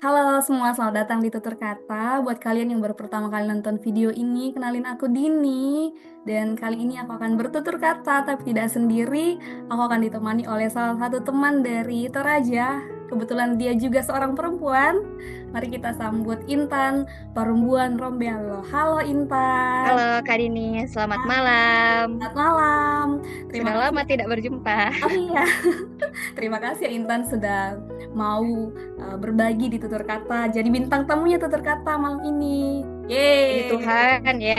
Halo semua, selamat datang di Tutur Kata. Buat kalian yang baru pertama kali nonton video ini, kenalin aku Dini. Dan kali ini aku akan bertutur kata, tapi tidak sendiri. Aku akan ditemani oleh salah satu teman dari Toraja. Kebetulan dia juga seorang perempuan. Mari kita sambut Intan Parumbuan Rombelo. Halo Intan. Halo Kak Dini, selamat malam. Selamat malam. Terima Sudah kasih. lama tidak berjumpa. Oh iya, terima kasih ya Intan sudah mau berbagi di Tutur Kata. Jadi bintang tamunya Tutur Kata malam ini. Puji Yeay. Tuhan ya.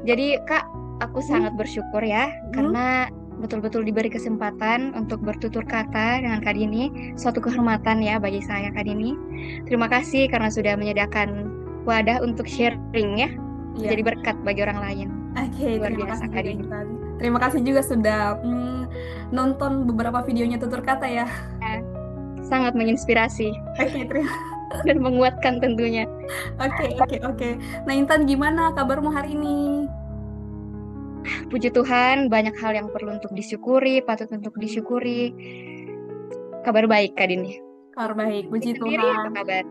Jadi Kak, aku Hmm? sangat bersyukur ya Hmm? karena betul-betul diberi kesempatan untuk bertutur kata dengan Kak Dini. Suatu kehormatan ya bagi saya Kak Dini. Terima kasih karena sudah menyediakan wadah untuk sharing ya. Iya. Menjadi berkat bagi orang lain. Oke, Luar terima biasa kasih Kak juga Dini. Intan. Terima kasih juga sudah nonton beberapa videonya Tutur Kata ya. Ya, sangat menginspirasi Oke, terima. dan menguatkan tentunya. Oke. Nah Intan, gimana kabarmu hari ini? Puji Tuhan, banyak hal yang perlu untuk disyukuri, patut untuk disyukuri. Kabar baik, Kak Dini. Kabar baik, puji Sendiri apa Tuhan. kabar?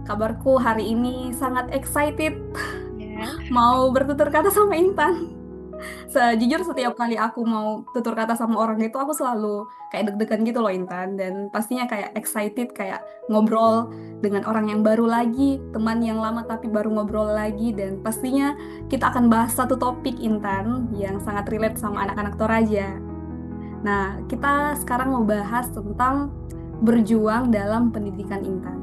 Kabarku hari ini sangat excited Ya. mau bertutur kata sama Intan. Sejujur setiap kali aku mau tutur kata sama orang itu aku selalu kayak deg-degan gitu loh Intan, dan pastinya kayak excited kayak ngobrol dengan orang yang baru lagi, teman yang lama tapi baru ngobrol lagi, dan pastinya kita akan bahas satu topik Intan yang sangat relate sama anak-anak Toraja. Nah, kita sekarang mau bahas tentang berjuang dalam pendidikan Intan.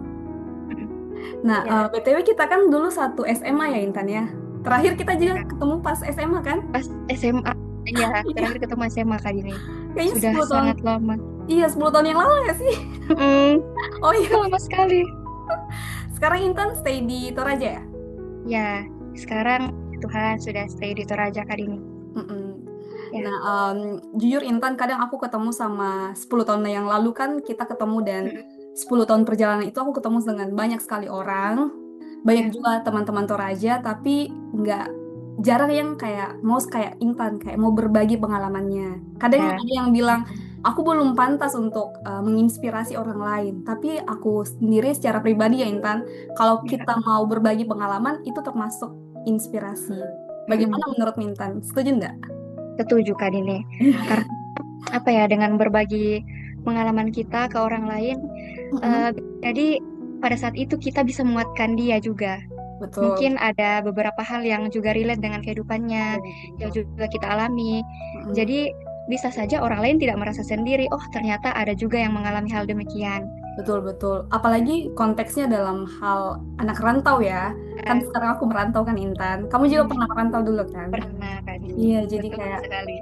Nah, Ya, BTW kita kan dulu satu SMA ya Intan ya. Terakhir kita juga ketemu pas SMA kan? pas SMA. Ya, Iya, terakhir ketemu SMA, Kak Dini. kayaknya Sudah 10 tahun. sangat lama. Iya, 10 tahun yang lalu ya sih? Mm, Oh iya, lama sekali. sekarang Intan stay di Toraja ya? Ya, sekarang Tuhan sudah stay di Toraja, Kak Dini. Mm-mm. Ya. Nah, jujur Intan, kadang aku ketemu sama 10 tahun yang lalu kan kita ketemu, dan Mm-mm. 10 tahun perjalanan itu aku ketemu dengan banyak sekali orang, banyak Ya, juga teman-teman Toraja, tapi nggak jarang yang kayak mau kayak Intan, kayak mau berbagi pengalamannya. Kadang ya. ada yang bilang, aku belum pantas untuk menginspirasi orang lain, tapi aku sendiri secara pribadi ya Intan, kalau Ya. kita mau berbagi pengalaman, itu termasuk inspirasi. Bagaimana Mm-mm. menurut Intan? Setuju nggak? Setuju, Kak Dini. Karena apa ya, dengan berbagi pengalaman kita ke orang lain, Mm-mm. eh, jadi pada saat itu kita bisa menguatkan dia juga. Betul. Mungkin ada beberapa hal yang juga relate dengan kehidupannya, Betul, yang betul. juga kita alami. Mm-mm. Jadi bisa saja orang lain tidak merasa sendiri. Oh, ternyata ada juga yang mengalami hal demikian. Betul, betul. Apalagi konteksnya dalam hal anak rantau ya. Kan Eh, sekarang aku merantau kan Intan. Kamu juga mm, pernah merantau dulu kan? pernah Kak Dini. Iya, jadi Betul kayak sekali.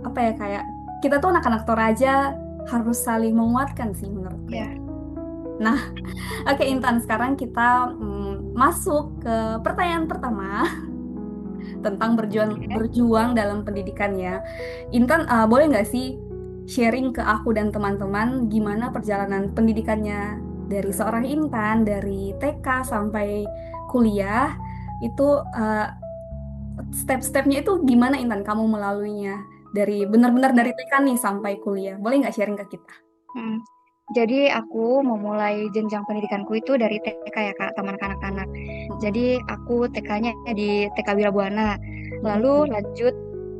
apa ya, kayak kita tuh anak-anak Toraja harus saling menguatkan sih menurutku ya. Ya. Nah, oke Intan, sekarang kita masuk ke pertanyaan pertama tentang berjuang Oke. berjuang dalam pendidikan ya. Intan, boleh nggak sih sharing ke aku dan teman-teman gimana perjalanan pendidikannya dari seorang Intan dari TK sampai kuliah itu, step-stepnya itu gimana Intan kamu melaluinya dari benar-benar dari Ya. TK nih sampai kuliah. Boleh nggak sharing ke kita? Mm. Jadi aku memulai jenjang pendidikanku itu dari TK ya Kak, Taman Kanak-Kanak. Jadi Mm-mm. aku TK-nya di TK Wirabuana, lalu Mm-mm. lanjut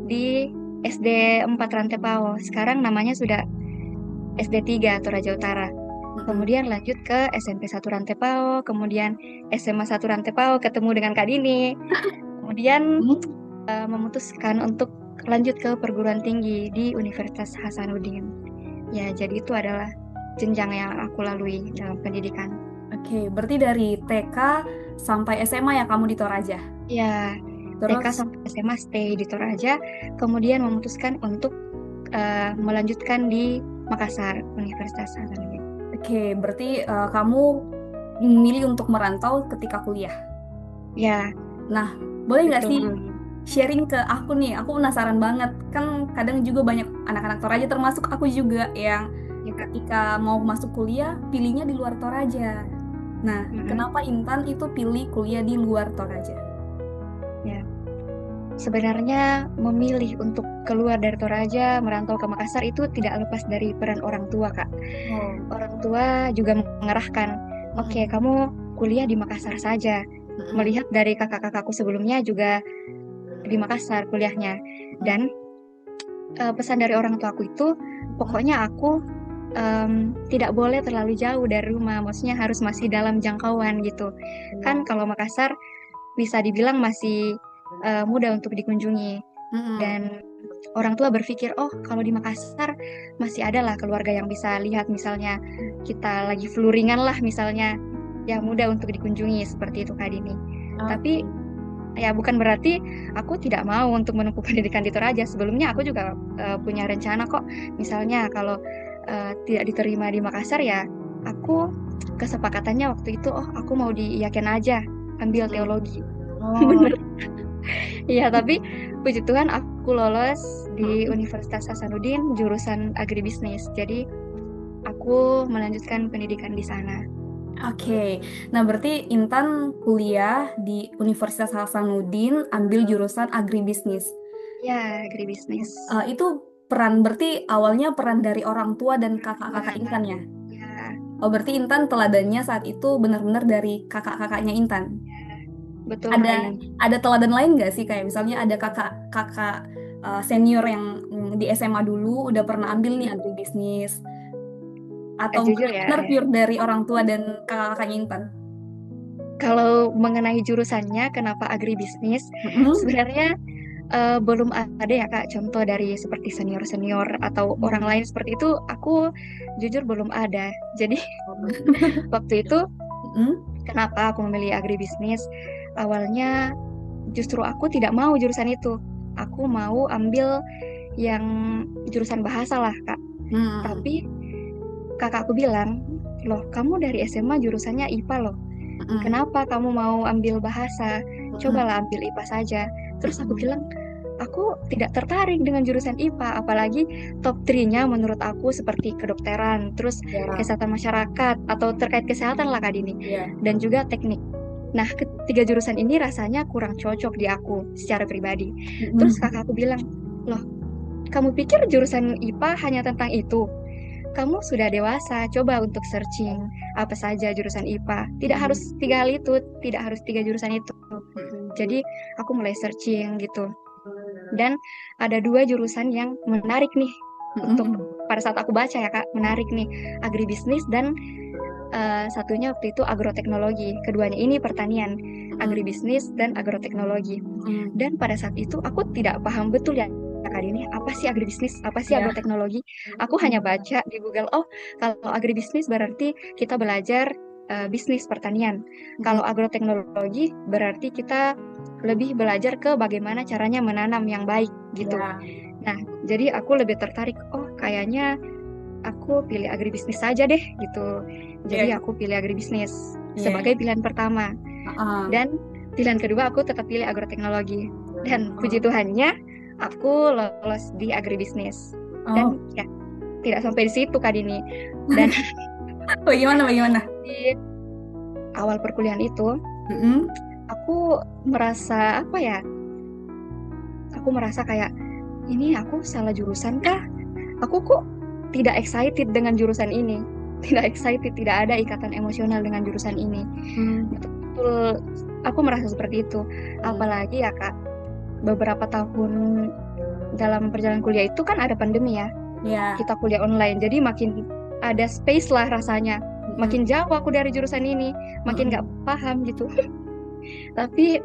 di SD 4 Rantepao. Sekarang namanya sudah SD 3 Toraja Utara. Mm-mm. Kemudian lanjut ke SMP 1 Rantepao, kemudian SMA 1 Rantepao ketemu dengan Kak Dini. Kemudian memutuskan untuk lanjut ke perguruan tinggi di Universitas Hasanuddin. Ya, jadi itu adalah jenjang yang aku lalui dalam pendidikan. Oke, berarti dari TK sampai SMA ya kamu di Toraja. Ya, TK Terus, sampai SMA stay di Toraja, kemudian memutuskan untuk melanjutkan di Makassar, Universitas Hasanuddin. oke, berarti kamu memilih untuk merantau ketika kuliah. Ya, Nah, boleh nggak sih betul. sharing ke aku nih? Aku penasaran banget. Kan kadang juga banyak anak-anak Toraja, termasuk aku juga, yang Ya, Kak. ketika mau masuk kuliah, pilihnya di luar Toraja. Nah, Mm-mm. kenapa Intan itu pilih kuliah di luar Toraja? Ya. Sebenarnya memilih untuk keluar dari Toraja, merantau ke Makassar itu tidak lepas dari peran orang tua, Kak. Oh, Orang tua juga mengarahkan. oke, kamu kuliah di Makassar saja. Mm-mm. Melihat dari kakak-kakakku sebelumnya juga di Makassar kuliahnya. Mm-mm. Dan pesan dari orang tuaku itu, pokoknya aku tidak boleh terlalu jauh dari rumah. Maksudnya harus masih dalam jangkauan gitu. Iya. Kan kalau Makassar bisa dibilang masih mudah untuk dikunjungi. Mm-mm. Dan orang tua berpikir, oh kalau di Makassar masih ada lah keluarga yang bisa lihat, misalnya kita lagi flu ringan lah misalnya, yang mudah untuk dikunjungi seperti itu Kak Dini. Tapi Oke. ya bukan berarti aku tidak mau untuk menempuh pendidikan di Toraja. Sebelumnya aku juga punya rencana kok. Misalnya kalau tidak diterima di Makassar ya, aku kesepakatannya waktu itu, oh aku mau di IAIN aja, ambil Mm. teologi. Oh. Bener. Iya, tapi puji Tuhan aku lolos di Mm-mm. Universitas Hasanuddin jurusan agribisnis. Jadi aku melanjutkan pendidikan di sana. Oke, nah berarti Intan kuliah di Universitas Hasanuddin ambil jurusan agribisnis. Ya, agribisnis. Itu peran berarti awalnya peran dari orang tua dan kakak-kakak Ya, Intan ya? ya, Oh berarti Intan teladannya saat itu benar-benar dari kakak-kakaknya Intan. betul Ada Kak Dini. ada teladan lain nggak sih kayak misalnya ada kakak-kakak senior yang di SMA dulu udah pernah ambil nih agribisnis atau Jujur ya, benar-benar pure dari orang tua dan kakak-kakaknya Intan? kalau mengenai jurusannya, kenapa agribisnis? Mm-mm. Sebenarnya belum ada ya Kak contoh dari seperti senior-senior atau orang Mm. lain seperti itu. Aku jujur belum ada. Jadi waktu itu Mm-mm. kenapa aku memilih agribisnis? Awalnya justru aku tidak mau jurusan itu. Aku mau ambil yang jurusan bahasa lah Kak. Mm-mm. Tapi kakakku bilang, loh kamu dari SMA jurusannya IPA loh. Mm-mm. Kenapa kamu mau ambil bahasa? Mm-mm. Cobalah ambil IPA saja. Terus aku Mm-mm. bilang, aku tidak tertarik dengan jurusan IPA, apalagi top 3-nya menurut aku seperti kedokteran, terus Ya, kesehatan masyarakat atau terkait kesehatan lah Kak Dini, ya. dan juga teknik. Nah, ketiga jurusan ini rasanya kurang cocok di aku secara pribadi. Terus Mm-mm. kakakku bilang, loh, kamu pikir jurusan IPA hanya tentang itu? Kamu sudah dewasa, coba untuk searching apa saja jurusan IPA. Tidak harus Mm-mm. tiga hal itu, tidak harus tiga jurusan itu. Mm-mm. Jadi aku mulai searching gitu. Dan ada dua jurusan yang menarik nih untuk Mm-mm. pada saat aku baca ya Kak, menarik nih, agribisnis dan satunya waktu itu agroteknologi. Keduanya ini pertanian, Mm-mm. agribisnis dan agroteknologi. Mm-mm. Dan pada saat itu aku tidak paham betul ya Kak ini apa sih agribisnis, apa sih Ya. agroteknologi. Aku hanya baca di Google, oh kalau agribisnis berarti kita belajar bisnis pertanian. Mm-mm. Kalau agroteknologi berarti kita lebih belajar ke bagaimana caranya menanam yang baik gitu. Ya. Nah, jadi aku lebih tertarik, oh kayaknya aku pilih agribisnis saja deh gitu. Jadi Ya. aku pilih agribisnis Ya. sebagai pilihan pertama. Ah. Dan pilihan kedua aku tetap pilih agroteknologi. Dan puji Oh. Tuhannya aku lolos di agribisnis. Dan Oh. ya tidak sampai di situ Kak Dini. Dan Bagaimana, bagaimana? di awal perkuliahan itu Mm-mm. aku merasa apa ya? Aku merasa kayak ini aku salah jurusan kah? Aku kok tidak excited dengan jurusan ini. Tidak excited, tidak ada ikatan emosional dengan jurusan ini. Mm. Betul-betul aku merasa seperti itu. Mm. Apalagi ya Kak, beberapa tahun dalam perjalanan kuliah itu kan ada pandemi ya. Ya. Kita kuliah online, jadi makin ada space lah rasanya. Mm-mm. Makin jauh aku dari jurusan ini, makin nggak Mm-mm. paham gitu. Tapi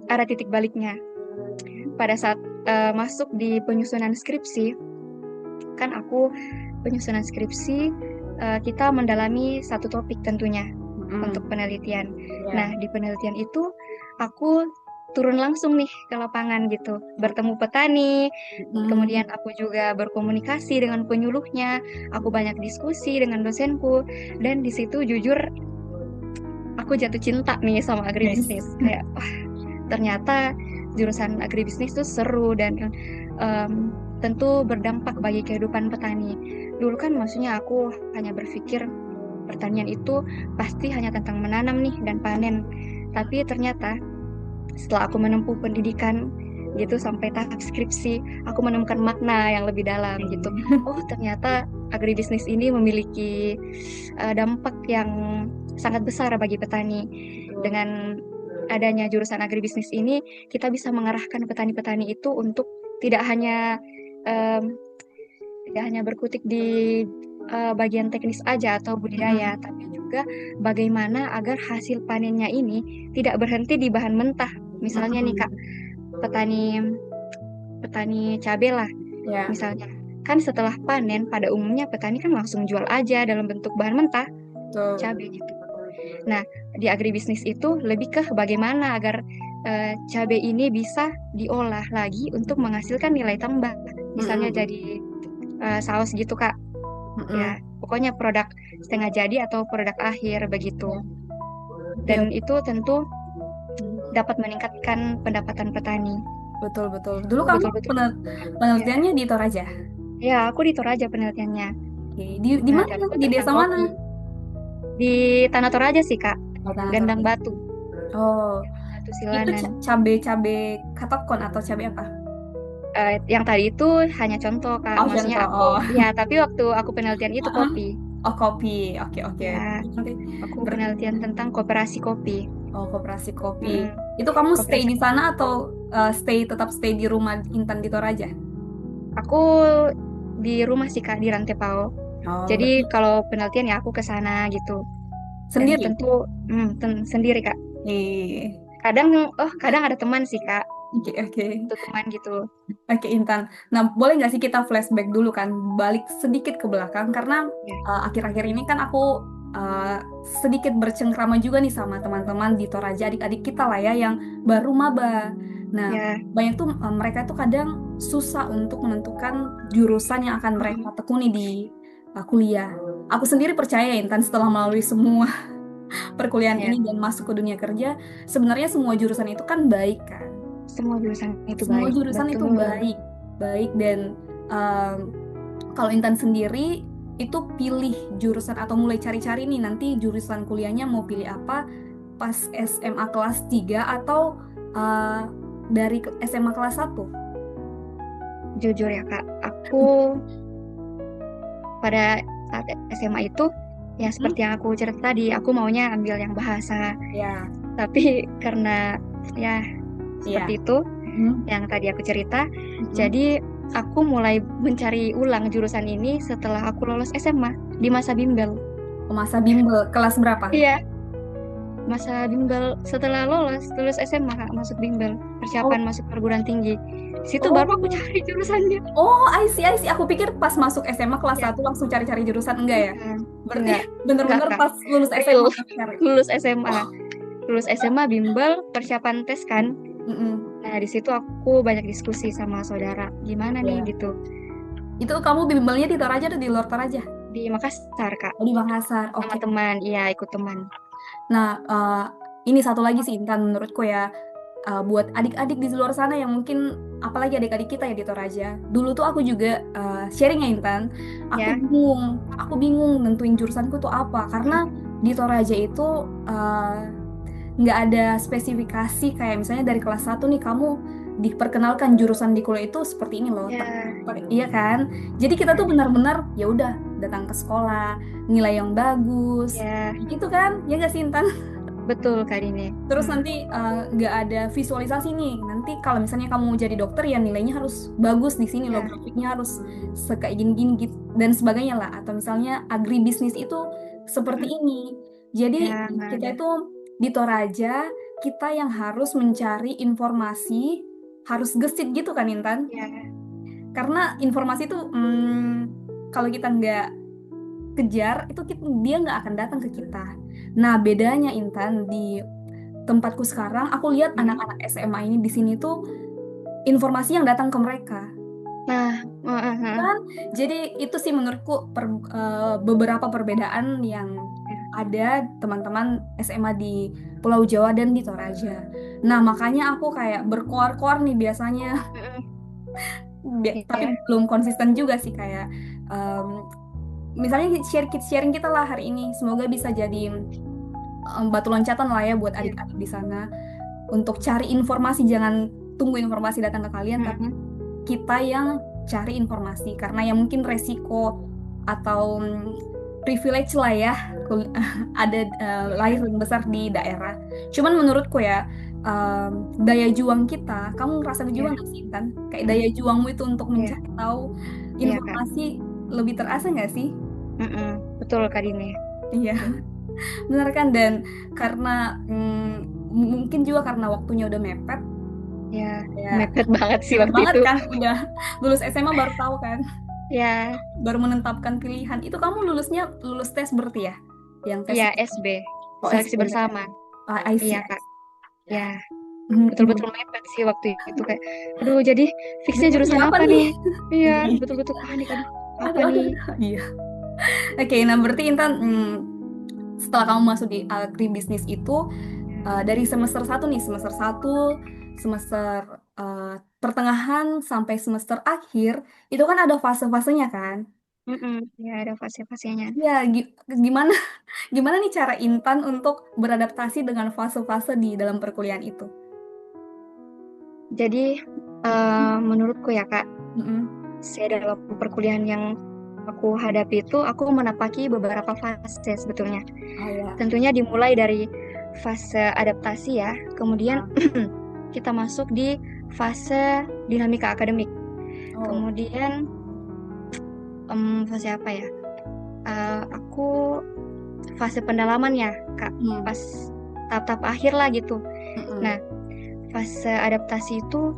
ada titik baliknya. Pada saat masuk di penyusunan skripsi, kan aku penyusunan skripsi kita mendalami satu topik tentunya untuk Mm-mm. penelitian. Nah, Ya. di penelitian itu aku turun langsung nih ke lapangan gitu, bertemu petani, Mm-mm. kemudian aku juga berkomunikasi dengan penyuluhnya, aku banyak diskusi dengan dosenku, dan di situ jujur aku jatuh cinta nih sama Yes. agribisnis. Kayak, wah, ternyata jurusan agribisnis itu seru dan tentu berdampak bagi kehidupan petani. Dulu kan maksudnya aku hanya berpikir pertanian itu pasti hanya tentang menanam nih dan panen. Tapi ternyata setelah aku menempuh pendidikan gitu sampai tahap skripsi, aku menemukan makna yang lebih dalam gitu. Oh, ternyata agribisnis ini memiliki dampak yang sangat besar bagi petani. Dengan adanya jurusan agribisnis ini, kita bisa mengarahkan petani-petani itu untuk tidak hanya em, tidak hanya berkutik di bagian teknis aja atau budidaya, tapi juga bagaimana agar hasil panennya ini tidak berhenti di bahan mentah. Misalnya nih Kak, petani petani cabai lah, Ya, misalnya. Kan setelah panen, pada umumnya petani kan langsung jual aja dalam bentuk bahan mentah, betul. cabai gitu. Nah, di agribisnis itu lebih ke bagaimana agar cabai ini bisa diolah lagi untuk menghasilkan nilai tambah. Misalnya jadi saus gitu, Kak. Ya, pokoknya produk setengah jadi atau produk akhir begitu. Ya, Dan itu tentu dapat meningkatkan pendapatan petani. betul betul. Dulu kamu Betul-betul. Ya, penelitiannya di Toraja. ya, aku di Toraja penelitiannya. Oke, di Nah, mana? dan itu Di tentang desa mana? kopi. Di Tanah Toraja sih, Kak. Oh, Tanah Gandang Toraja. Batu. Oh, Batu itu Silanan. cabe-cabe katakon atau cabe apa? Yang tadi itu hanya contoh, Kak. Oh, Maksudnya contoh. aku, Oh, ya, tapi waktu aku penelitian itu Heeh. kopi. Oh, kopi. Oke, oke. Ya, Nanti aku ber- penelitian tentang koperasi kopi. Oh, koperasi kopi. Mm, Itu kamu stay koperasi di kopi. sana atau tetap stay di rumah Intan di Toraja? Aku di rumah sih, Kak, di Rantepao. Oh, Jadi berarti kalau penelitian ya aku ke sana gitu. Dan sendiri? tentu sendiri, Kak. Eh, Kadang ada teman sih, Kak. oke, oke. Itu teman gitu. Oke, Intan. Nah, boleh nggak sih kita flashback dulu kan, balik sedikit ke belakang karena Ya, akhir-akhir ini kan aku uh, sedikit bercengkrama juga nih sama teman-teman di Toraja, adik-adik kita lah ya yang baru maba. Nah, ya. banyak tuh mereka tuh kadang susah untuk menentukan jurusan yang akan mereka Mm, tekuni di kuliah. Aku sendiri percaya Intan setelah melalui semua perkuliahan ya. ini dan masuk ke dunia kerja, sebenarnya semua jurusan itu kan baik kan. Semua jurusan itu Semua baik. jurusan itu Betul. baik, baik dan um, kalau Intan sendiri itu pilih jurusan atau mulai cari-cari nih nanti jurusan kuliahnya mau pilih apa pas SMA kelas 3 atau dari SMA kelas 1? Jujur ya, Kak. Aku pada saat SMA itu ya Hmm? seperti yang aku cerita tadi, aku maunya ambil yang bahasa. Ya, Tapi karena ya iya. seperti itu Hmm? yang tadi aku cerita, Hmm? jadi aku mulai mencari ulang jurusan ini setelah aku lolos SMA di masa bimbel. Oh, masa bimbel kelas berapa? Iya, masa bimbel setelah lulus SMA, Kak, masuk bimbel, Oh, persiapan masuk perguruan tinggi. Di situ baru aku oh, cari jurusannya. oh, I see, I see. Aku pikir pas masuk SMA kelas Ya, 1 langsung cari-cari jurusan. Enggak ya? bukan. Berarti Enggak, enggak, bener-bener Kak. pas lulus Real. SMA baru cari. Lulus SMA. Oh, Lulus SMA bimbel persiapan tes kan. mm-mm. Nah, di situ aku banyak diskusi sama saudara. Gimana nih Ya. gitu. Itu kamu bimbelnya di Toraja atau di luar Toraja? Di Makassar, Kak. Oh, di Makassar. Sama Oke. teman. Iya, ikut teman. Nah, ini satu lagi sih Intan menurutku ya. Buat adik-adik di luar sana yang mungkin apalagi adik-adik kita ya di Toraja. Dulu tuh aku juga sharing ya Intan. Aku Ya. bingung. Aku bingung nentuin jurusanku tuh apa. Karena di Toraja itu nggak ada spesifikasi kayak misalnya dari kelas 1 nih kamu diperkenalkan jurusan di kuliah itu seperti ini loh. Ya. Iya kan? Jadi kita tuh benar-benar ya udah datang ke sekolah, nilai yang bagus. Ya. Gitu kan? Ya nggak sih Intan? Betul, Kak Dini. Terus Hmm. nanti nggak ada visualisasi nih. Nanti kalau misalnya kamu mau jadi dokter ya nilainya harus bagus di sini loh, Ya. grafiknya harus kayak gini-gini gitu dan sebagainya lah. Atau misalnya agribisnis itu seperti ini. Jadi Ya, nggak kita ada. itu di Toraja kita yang harus mencari informasi, harus gesit gitu kan Intan? Ya. Karena informasi itu kalau kita nggak kejar itu dia nggak akan datang ke kita. Nah bedanya Intan di tempatku sekarang, aku lihat Hmm. anak-anak SMA ini di sini tuh informasi yang datang ke mereka. Nah, Kan? Jadi itu sih menurutku beberapa perbedaan yang ada teman-teman SMA di Pulau Jawa dan di Toraja. Nah, makanya aku kayak berkoar-koar nih biasanya, tapi ya. belum konsisten juga sih kayak em, misalnya sharing kita lah hari ini. Semoga bisa jadi batu loncatan lah ya buat Ya. adik-adik di sana untuk cari informasi. Jangan tunggu informasi datang ke kalian, tapi Hmm. kita yang cari informasi karena ya mungkin resiko atau privilege lah ya, ada lahir dan besar di daerah. Cuman menurutku ya, daya juang kita, kamu ngerasain juga Ya, nggak sih Intan? Kayak daya juangmu itu untuk ya, mencari tahu iya Kak. informasi lebih terasa nggak sih? Mm-mm. Betul Kak Dini. Iya, benar kan? Dan karena mungkin juga karena waktunya udah mepet, Ya, ya mepet banget sih mepet waktu banget itu. kan, udah lulus SMA baru tahu kan, Ya, baru menetapkan pilihan. Itu kamu lulusnya lulus tes berarti ya? Yang tes iya itu? SB, Oh, seleksi SBMPTN. bersama. Ah, I see, Iya I Kak. see. Ya, Mhm. betul-betul mepet sih waktu itu kayak, aduh jadi fixnya Jadi jurusan apa apa nih? nih? Iya, Iya, iya. betul-betul panik. Aduh, apa Aduh, aduh, nih? aduh. Iya. Oke, nah berarti Intan, setelah kamu masuk di agribisnis itu, dari semester satu nih, semester satu, semester pertengahan sampai semester akhir, itu kan ada fase-fasenya kan? Mm-mm. Ya, ada fase-fasenya. Ya, gimana gimana nih cara Intan untuk beradaptasi dengan fase-fase di dalam perkuliahan itu? Jadi, menurutku ya Kak, Mm-mm. saya dalam perkuliahan yang aku hadapi itu, aku menapaki beberapa fase sebetulnya. Oh ya. Tentunya dimulai dari fase adaptasi ya, kemudian Ah. kita masuk di fase dinamika akademik. Oh. Kemudian fase apa ya? Aku fase pendalaman ya, Kak. Hmm. Pas tahap-tahap akhir lah gitu. Nah, Mm-mm. fase adaptasi itu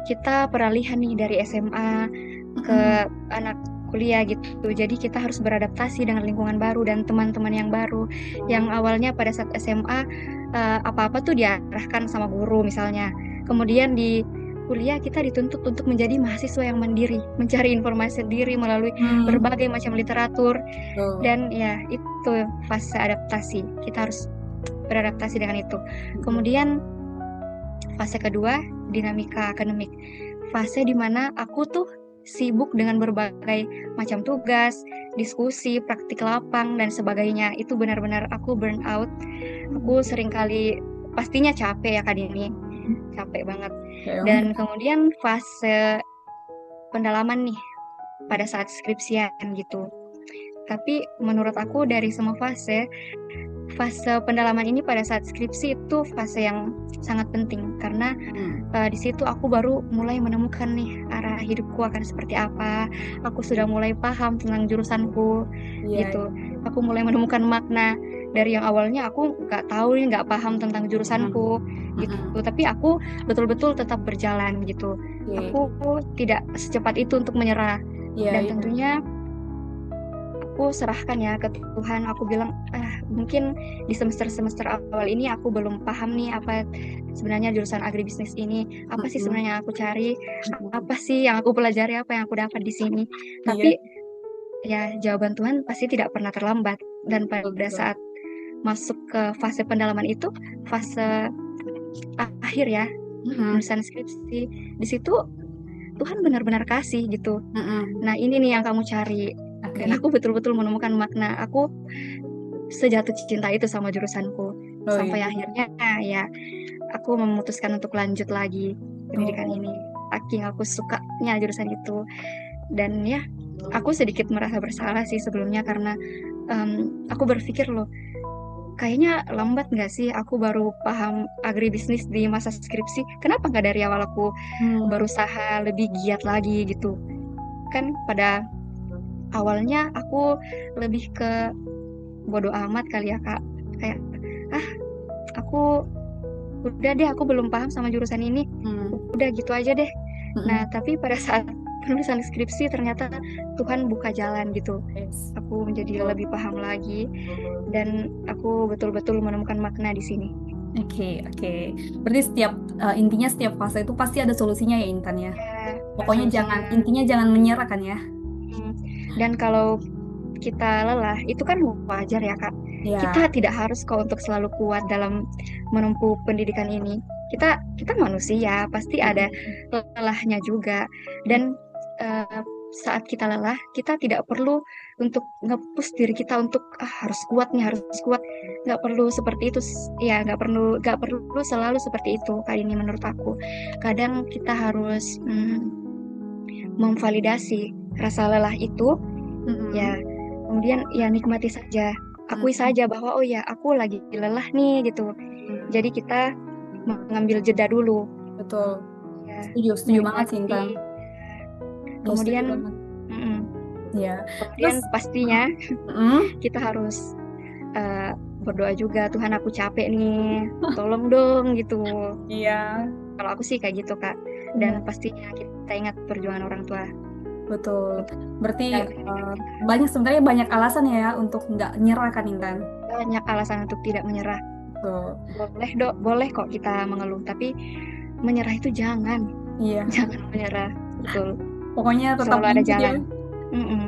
kita peralihan nih dari SMA Mm-mm. ke anak kuliah gitu. Jadi kita harus beradaptasi dengan lingkungan baru dan teman-teman yang baru. Yang Oh. awalnya pada saat SMA apa-apa tuh diarahkan sama guru misalnya. Kemudian di kuliah kita dituntut untuk menjadi mahasiswa yang mandiri, mencari informasi sendiri melalui Hmm. berbagai macam literatur Tuh. dan ya itu fase adaptasi. Kita harus beradaptasi dengan itu. Mm-mm. Kemudian fase kedua, dinamika akademik. Fase di mana aku tuh sibuk dengan berbagai macam tugas, diskusi, praktik lapang, dan sebagainya. Itu benar-benar aku burn out. Aku seringkali pastinya capek ya Kak Dini. Capek banget. Kayak banget. Dan kemudian fase pendalaman nih pada saat skripsian gitu. Tapi menurut aku dari semua fase, fase pendalaman ini pada saat skripsi itu fase yang sangat penting karena Hmm. di situ aku baru mulai menemukan nih arah hidupku akan seperti apa. Aku sudah mulai paham tentang jurusanku Iya, gitu. iya. Aku mulai menemukan makna dari yang awalnya aku nggak tahu nih, nggak paham tentang Mm-mm. jurusanku gitu. Mm-mm. Tapi aku betul-betul tetap berjalan gitu. Aku Oke. tidak secepat itu untuk menyerah. Iya, Dan iya. tentunya aku serahkan ya ke Tuhan. Aku bilang, mungkin di semester-semester awal ini aku belum paham nih apa sebenarnya jurusan agribisnis ini. Apa sih Mm-mm. sebenarnya yang aku cari? Mm-mm. Apa sih yang aku pelajari? Apa yang aku dapat di sini? Iya, Tapi ya jawaban Tuhan pasti tidak pernah terlambat. Dan betul, pada betul. saat masuk ke fase pendalaman itu, fase akhir ya, Mm-mm. penulisan skripsi, di situ Tuhan benar-benar kasih gitu. Mm-mm. Nah, ini nih yang kamu cari. Dan Oke. aku betul-betul menemukan makna. Aku sejatuh cinta itu sama jurusanku. Oh Sampai iya. akhirnya ya aku memutuskan untuk lanjut lagi pendidikan Oh. ini. Saking aku sukanya jurusan itu. Dan ya aku sedikit merasa bersalah sih sebelumnya karena aku berpikir loh, kayaknya lambat nggak sih aku baru paham agribisnis di masa skripsi. Kenapa nggak dari awal aku Hmm. berusaha lebih giat lagi gitu. Kan pada awalnya aku lebih ke bodoh amat kali ya Kak. Kayak, ah aku udah deh aku belum paham sama jurusan ini. Hmm. Udah gitu aja deh. Nah, Mm-mm. tapi pada saat penulisan skripsi ternyata Tuhan buka jalan gitu. Yes. Aku menjadi Betul. lebih paham lagi dan aku betul-betul menemukan makna di sini. Oke, oke. Berarti intinya setiap fase itu pasti ada solusinya ya Intan ya. Ya, ada Pokoknya solusinya. intinya jangan menyerah kan ya. Hmm. Dan kalau kita lelah, itu kan wajar ya Kak. Kita Ya. tidak harus kok untuk selalu kuat dalam menempuh pendidikan ini. Kita manusia, pasti ada Mm-mm. lelahnya juga. Dan eh, saat kita lelah, kita tidak perlu untuk nge-push diri kita untuk harus kuat nih, harus kuat. Nggak perlu seperti itu, ya nggak perlu selalu seperti itu. Kali ini menurut aku, kadang kita harus memvalidasi rasa lelah itu Ya, kemudian ya nikmati saja. Akui Mm-mm. saja bahwa oh ya aku lagi lelah nih gitu. Jadi kita mengambil jeda dulu. Betul. Ya, Setuju, setuju banget sih menikmati. Intan. Ya, setuju Kemudian, banget. mm-mm. Ya. Kemudian Terus, pastinya mm, kita harus eh, berdoa juga. Tuhan aku capek nih, tolong dong gitu. iya, Kalau aku sih kayak gitu Kak. Dan benar, pastinya kita ingat perjuangan orang tua betul. untuk Berarti dalam kehidupan kita. banyak sebenarnya banyak alasan ya untuk nggak nyerah kan Intan. Banyak alasan untuk tidak menyerah. Betul. Boleh dok, boleh kok kita mengeluh, tapi menyerah itu jangan, Iya. jangan menyerah. Betul, Pokoknya tetap selalu ada lanjut ya. jalan. Mm-mm.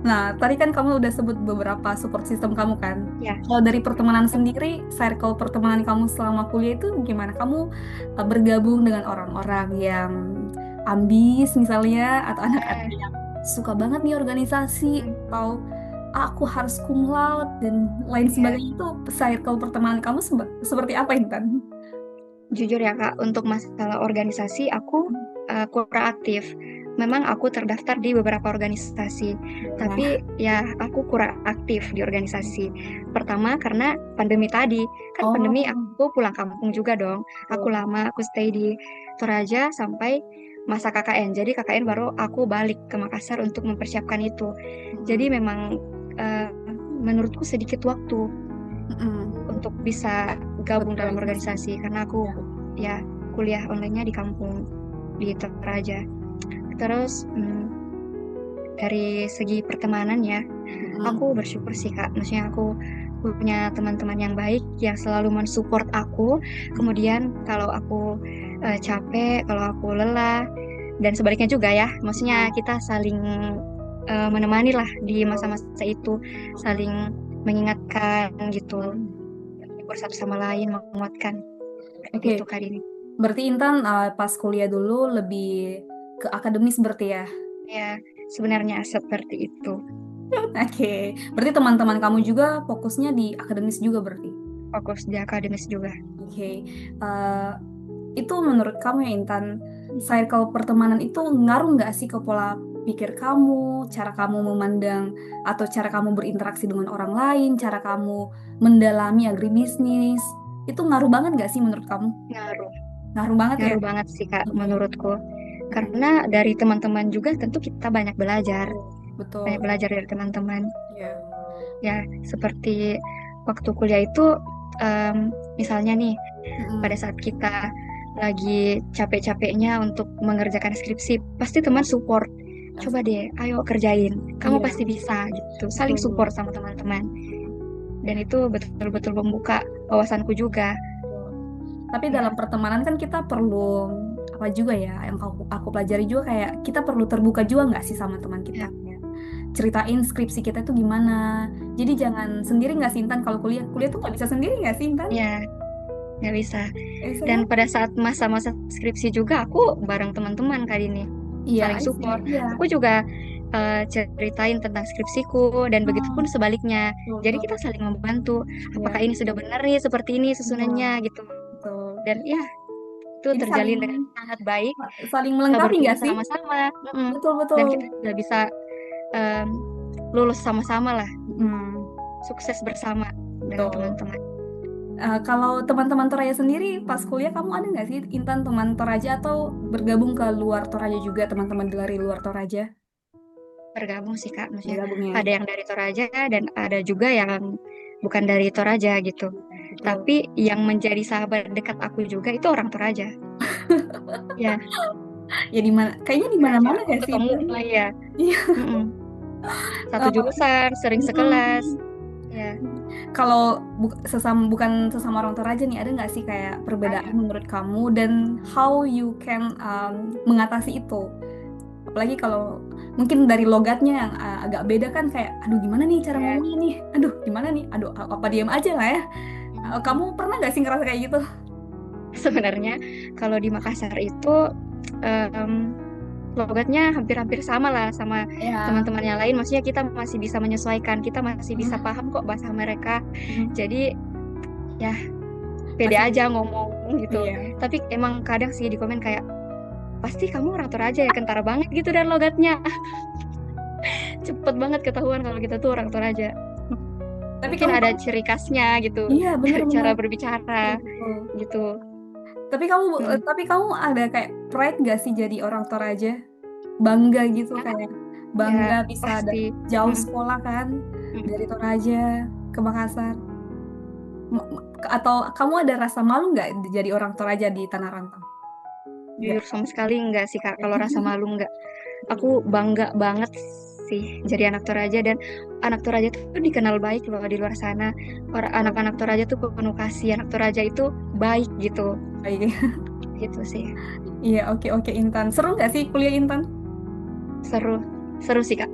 Nah, tadi kan kamu udah sebut beberapa support system kamu kan. Ya, Kalau dari pertemanan sendiri, circle pertemanan kamu selama kuliah itu gimana? Kamu bergabung dengan orang-orang yang ambis misalnya, atau anak-anak eh, yang suka banget nih organisasi, mm, atau aku harus cum laude dan lain ya. sebagainya itu circle pertemanan kamu seperti apa Intan? Jujur ya Kak, untuk masalah organisasi aku kurang aktif. Memang aku terdaftar di beberapa organisasi, Nah, tapi ya aku kurang aktif di organisasi. Pertama karena pandemi tadi, kan pandemi oh, aku pulang kampung juga dong. Aku betul. lama, aku stay di Toraja sampai masa KKN. Jadi KKN baru aku balik ke Makassar untuk mempersiapkan itu. Mm-mm. Jadi memang menurutku sedikit waktu Mm-mm. untuk bisa gabung dalam Berorganisasi. organisasi karena aku Ya. ya kuliah online-nya di kampung di Toraja. Terus dari segi pertemanan ya, Mm-mm. aku bersyukur sih Kak. Maksudnya aku punya teman-teman yang baik yang selalu mensupport aku. Kemudian kalau aku capek, kalau aku lelah dan sebaliknya juga ya. Maksudnya Nah, kita saling menemani lah di betul. masa-masa itu, saling mengingatkan gitu, menghibur satu sama lain, menguatkan. Seperti Oke, itu Kak Dini. berarti Intan pas kuliah dulu lebih ke akademis berarti ya? Ya, sebenarnya seperti itu. Oke, berarti teman-teman kamu juga fokusnya di akademis juga berarti? Fokus di akademis juga. Oke, eh, itu menurut kamu ya Intan, circle pertemanan itu ngaruh nggak sih ke pola pikir kamu, cara kamu memandang atau cara kamu berinteraksi dengan orang lain, cara kamu mendalami agribisnis, itu ngaruh banget nggak sih menurut kamu? Ngaruh. Ngaruh banget ya? Ngaruh banget sih Kak Oke. menurutku. Mm-mm. Karena dari teman-teman juga tentu kita banyak belajar. Banyak Betul. belajar dari teman-teman. Ya. Ya, seperti waktu kuliah itu, misalnya nih, pada Mm-mm. saat kita lagi capek-capeknya untuk mengerjakan skripsi, pasti teman support. Coba deh, ayo kerjain. Kamu Iya, pasti bisa gitu. Saling support betul. sama teman-teman. Dan itu betul-betul membuka wawasanku juga. Betul. Tapi dalam Ya, pertemanan kan kita perlu apa juga ya, yang aku pelajari juga kayak kita perlu terbuka juga nggak sih sama teman kita. ya, Kayak ceritain skripsi kita itu gimana. Jadi jangan sendiri nggak sih Intan kalau kuliah. Kuliah tuh nggak bisa sendiri nggak sih Intan? ya, nggak bisa. Nggak bisa Dan kan? pada saat masa-masa skripsi juga aku bareng teman-teman kali ini Iya, saling support. iya. Aku juga ceritain tentang skripsiku dan begitupun Hmm, sebaliknya. betul, Jadi kita betul. saling membantu. Apakah Iya, ini sudah benar nih seperti ini susunannya iya, gitu. betul. Dan ya itu Jadi terjalin dengan sangat baik, saling melengkapi berguna nggak sih? sama-sama. Betul, Dan betul. kita juga bisa em, lulus sama-sama lah, Hmm, sukses bersama dengan betul. teman-teman. Kalau teman-teman Toraja sendiri pas kuliah kamu ada nggak sih Intan teman Toraja atau bergabung ke luar Toraja juga teman-teman dari luar Toraja? Bergabung sih Kak, maksudnya Bergabung ya. ada yang dari Toraja dan ada juga yang bukan dari Toraja gitu. Betul. Tapi yang menjadi sahabat dekat aku juga itu orang Toraja. Ya, Ya di mana? Kayaknya di Toraja mana-mana aku ya sih ketemu Intan? lah ya. Iya. Mm-mm. Satu Eh, jurusan, sering sekelas. mm-mm. Ya, Kalau bukan sesama orang Toraja nih, ada nggak sih kayak perbedaan ada. menurut kamu dan how you can mengatasi itu? Apalagi kalau mungkin dari logatnya yang agak beda kan kayak, aduh gimana nih cara Ya. ngomongnya nih? Aduh gimana nih? Aduh apa diam aja lah ya? Kamu Mm-mm. pernah nggak sih ngerasa kayak gitu? Sebenarnya kalau di Makassar itu em, logatnya hampir-hampir sama lah sama Ya. teman-teman yang lain. Maksudnya kita masih bisa menyesuaikan, kita masih bisa Mm, paham kok bahasa mereka. mm. Jadi ya pede Masih, aja ngomong gitu. iya. Tapi emang kadang sih di komen kayak pasti kamu orang Toraja ya kentara banget gitu dan logatnya. cepet banget ketahuan kalau kita tuh orang Toraja. Tapi Mungkin kamu ada ciri khasnya gitu, iya cara bener-bener berbicara betul. gitu. Mm. Tapi kamu ada kayak pride gak sih jadi orang Toraja? Bangga gitu Ah, kayak ya bangga bisa pasti. jauh Mm, sekolah kan dari mm. Toraja ke Makassar. Atau kamu ada rasa malu nggak jadi orang Toraja di tanah rantau? Nggak. Jujur sama sekali enggak sih Kak, kalau rasa malu enggak. Aku bangga banget sih jadi anak Toraja, dan anak Toraja tuh dikenal baik loh di luar sana. Orang anak-anak Toraja tuh penuh kasih, anak Toraja itu baik gitu. Baik. Gitu sih. Iya, oke oke Intan. Seru nggak sih kuliah Intan? Seru. Seru sih Kak.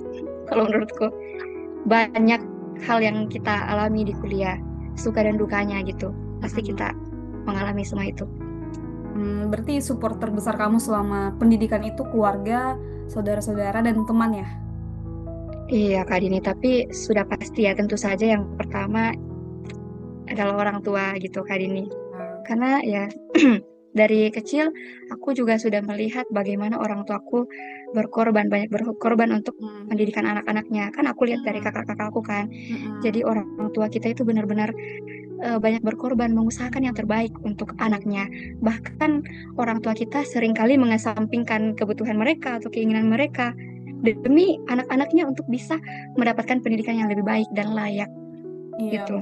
Kalau menurutku banyak hal yang kita alami di kuliah, suka dan dukanya gitu. Pasti Mm-mm. kita mengalami semua itu. Berarti support terbesar kamu selama pendidikan itu keluarga, saudara-saudara, dan teman ya? Iya Kak Dini, tapi sudah pasti ya tentu saja yang pertama adalah orang tua gitu Kak Dini. Nah, Karena ya dari kecil aku juga sudah melihat bagaimana orang tuaku berkorban, banyak berkorban untuk mm, pendidikan anak-anaknya. Kan aku lihat dari mm, kakak-kakakku kan. mm-mm, Jadi orang tua kita itu benar-benar banyak berkorban, mengusahakan yang mm. terbaik untuk anaknya. Bahkan orang tua kita seringkali mengesampingkan kebutuhan mereka atau keinginan mereka demi anak-anaknya untuk bisa mendapatkan pendidikan yang lebih baik dan layak Iya, gitu.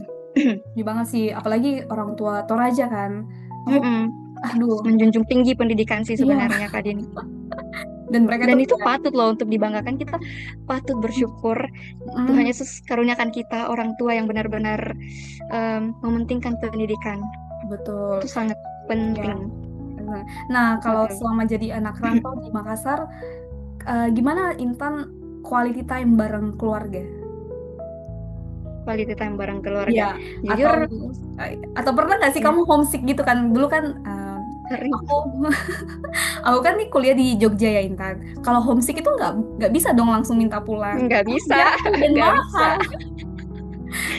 iya banget sih. Apalagi orang tua Toraja kan. Aku, Mm-mm. aduh, Menjunjung tinggi pendidikan sih iya. sebenarnya Kak Dini. Dan mereka Dan tuh itu kayak, patut loh untuk dibanggakan. Kita patut bersyukur Tuhan mm, Yesus karuniakan kita orang tua yang benar-benar mementingkan pendidikan. Itu betul. sangat Ya. penting. Nah, nah, kalau Betul. selama jadi anak rantau di Makassar, gimana Intan quality time bareng keluarga? Quality time bareng keluarga. Iya, Jujur, atau atau pernah nggak sih ya kamu homesick gitu kan? Dulu kan sering. aku aku kan nih kuliah di Jogja ya Intan. Kalau homesick itu nggak bisa dong langsung minta pulang. Nggak Kan bisa, jauh dan nggak bisa. mahal.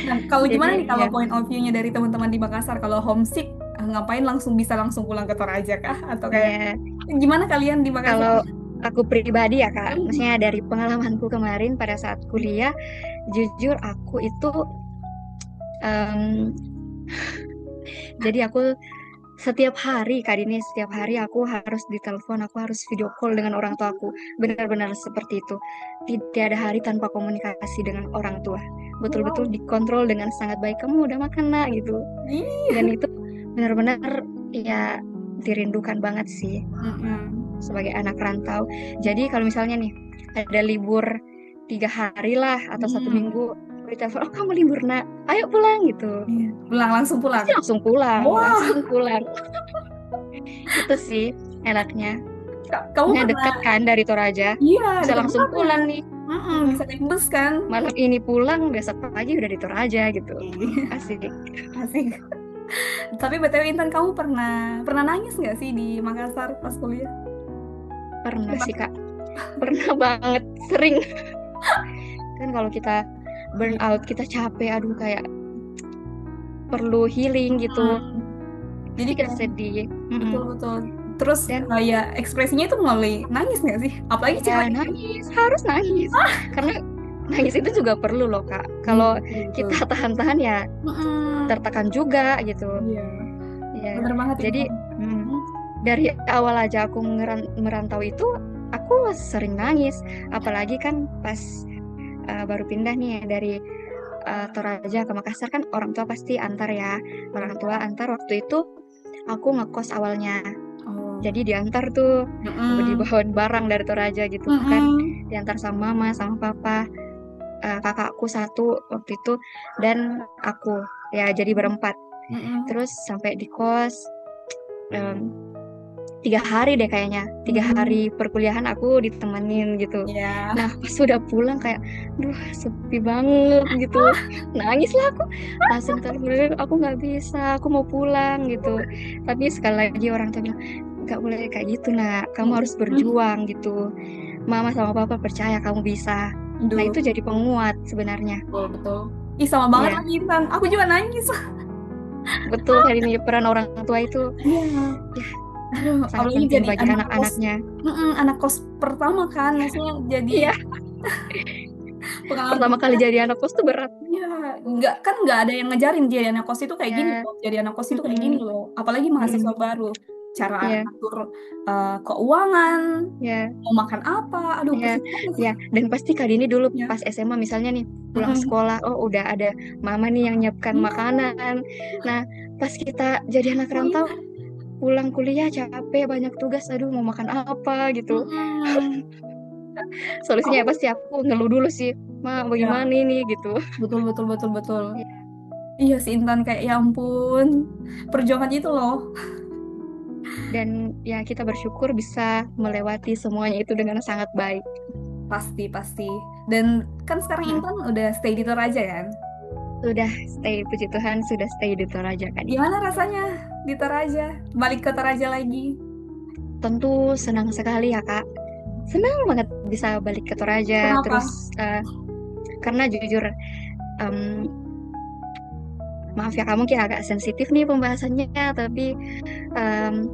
Nah, kalau Jadi gimana nih kalau ya point of view-nya dari teman-teman di Makassar? Kalau homesick, ngapain bisa langsung pulang ke Toraja kah? Atau kayak ya gimana kalian di Makassar? kalau aku pribadi ya Kak, Hmm. maksudnya dari pengalamanku kemarin pada saat kuliah, jujur aku itu em, jadi aku setiap hari Kak Dini, setiap hari aku harus ditelepon, aku harus video call dengan orang tuaku. Benar-benar seperti itu. Tidak ada hari tanpa komunikasi dengan orang tua. Betul-betul Wow. dikontrol dengan sangat baik. Kamu udah makan nak gitu. Iya. Dan itu benar-benar ya dirindukan banget sih Mm-mm. sebagai anak rantau. Jadi kalau misalnya nih ada libur 3 hari lah atau satu Mm. minggu, aku ditelepon, oh kamu libur nak, ayo pulang gitu. Iya. Pulang langsung pulang. Pasti langsung pulang, Wah, langsung pulang. Itu sih enaknya. kamu Maksudnya pernah? dekat kan dari Toraja, Iya, bisa deket langsung pulang banget. nih. Mm-mm, Mm-mm. bisa naik bus kan? Malam ini pulang, besok pagi udah di Toraja gitu. Iya, Asik. asik. Tapi BTW Intan, kamu pernah pernah nangis nggak sih di Makassar pas kuliah? Pernah Coba. sih Kak, pernah banget, sering. Kan kalau kita burn Iya. out, kita capek, aduh kayak perlu healing gitu. Hmm. Jadi Pasti kita kayak sedih. Mm-mm. betul-betul. Terus Dan ya ekspresinya itu melalui nangis nggak sih? Apalagi ya cewek kan? nangis, harus nangis. Karena nangis itu juga perlu loh Kak. Iya, Kalau betul-betul. kita tahan-tahan ya Mm-mm. tertekan juga gitu. Iya, Ya, bener banget jadi Intan. mm, Hmm. dari awal aja aku merantau itu, aku sering nangis. Apalagi kan pas baru pindah nih ya, dari Toraja ke Makassar kan orang tua pasti antar ya. Orang tua Iya. antar waktu itu aku ngekos awalnya. Oh. Jadi diantar tuh Mm-mm. dibawain barang dari Toraja gitu kan. Mm-mm. Diantar sama mama, sama papa, kakakku satu waktu itu dan aku. Ya jadi berempat. Mm-mm. Terus sampai di kos em, 3 hari deh kayaknya, 3 hari Mm-mm. perkuliahan aku ditemenin gitu. Iya. Nah pas sudah pulang kayak duh sepi banget gitu, nangis lah aku, langsung telepon, aku nggak bisa, aku mau pulang gitu. Tapi sekali lagi orang tua bilang nggak boleh kayak gitu nak, kamu harus Mm-mm. berjuang gitu, mama sama papa percaya kamu bisa. Nah Aduh, itu jadi penguat sebenarnya. betul, betul. Ih, sama banget Ya lagi Intan. Aku juga nangis. betul, kali ini peran orang tua itu Iya. ya Aduh, sangat apalagi penting jadi bagi anak kos, anak-anaknya. anak kos pertama kan, maksudnya jadi Iya Pengalaman Pertama kali pertama. jadi anak kos tuh berat. Ya, nggak ada yang ngajarin jadi anak kos itu kayak gini Ya, loh. Jadi anak kos itu kayak gini mm-mm, loh. Apalagi mahasiswa mm-mm. baru, cara Ya, ngatur keuangan, ya, mau makan apa, aduh ya, pusing banget. ya. Dan pasti Kak Dini dulu Ya, pas SMA misalnya nih pulang mm-mm. sekolah, oh udah ada mama nih yang nyiapkan Iya, makanan. Nah, pas kita jadi anak oh rantau, iya, pulang kuliah capek banyak tugas, aduh mau makan apa gitu. mm-mm. Solusinya Aku ya pasti aku ngeluh dulu sih, ma ya bagaimana ini gitu. betul betul betul betul. Ya. Iya sih Intan kayak ya ampun perjuangan itu loh. Dan ya kita bersyukur bisa melewati semuanya itu dengan sangat baik. Pasti pasti. Dan kan sekarang Nah, Intan udah stay di Toraja kan? sudah stay, puji Tuhan sudah stay di Toraja Kak Dini. Gimana rasanya di Toraja? Balik ke Toraja lagi? Tentu senang sekali ya Kak. Senang banget bisa balik ke Toraja. Kenapa? Terus karena jujur, em, maaf ya Kak mungkin agak sensitif nih pembahasannya. Tapi em,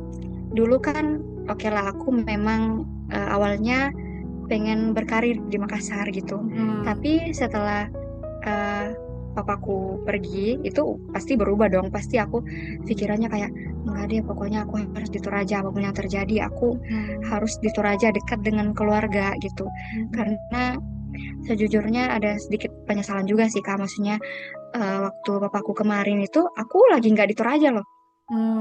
dulu kan oke lah aku memang awalnya pengen berkarir di Makassar gitu. Hmm. Tapi setelah eh, papaku pergi, itu pasti berubah dong. Pasti aku pikirannya kayak, enggak deh, pokoknya aku harus di Toraja. Apapun yang terjadi, aku Hmm. harus di Toraja dekat dengan keluarga gitu. Hmm. Karena sejujurnya ada sedikit penyesalan juga sih, Kak. Maksudnya waktu papaku kemarin itu, aku lagi nggak di Toraja loh.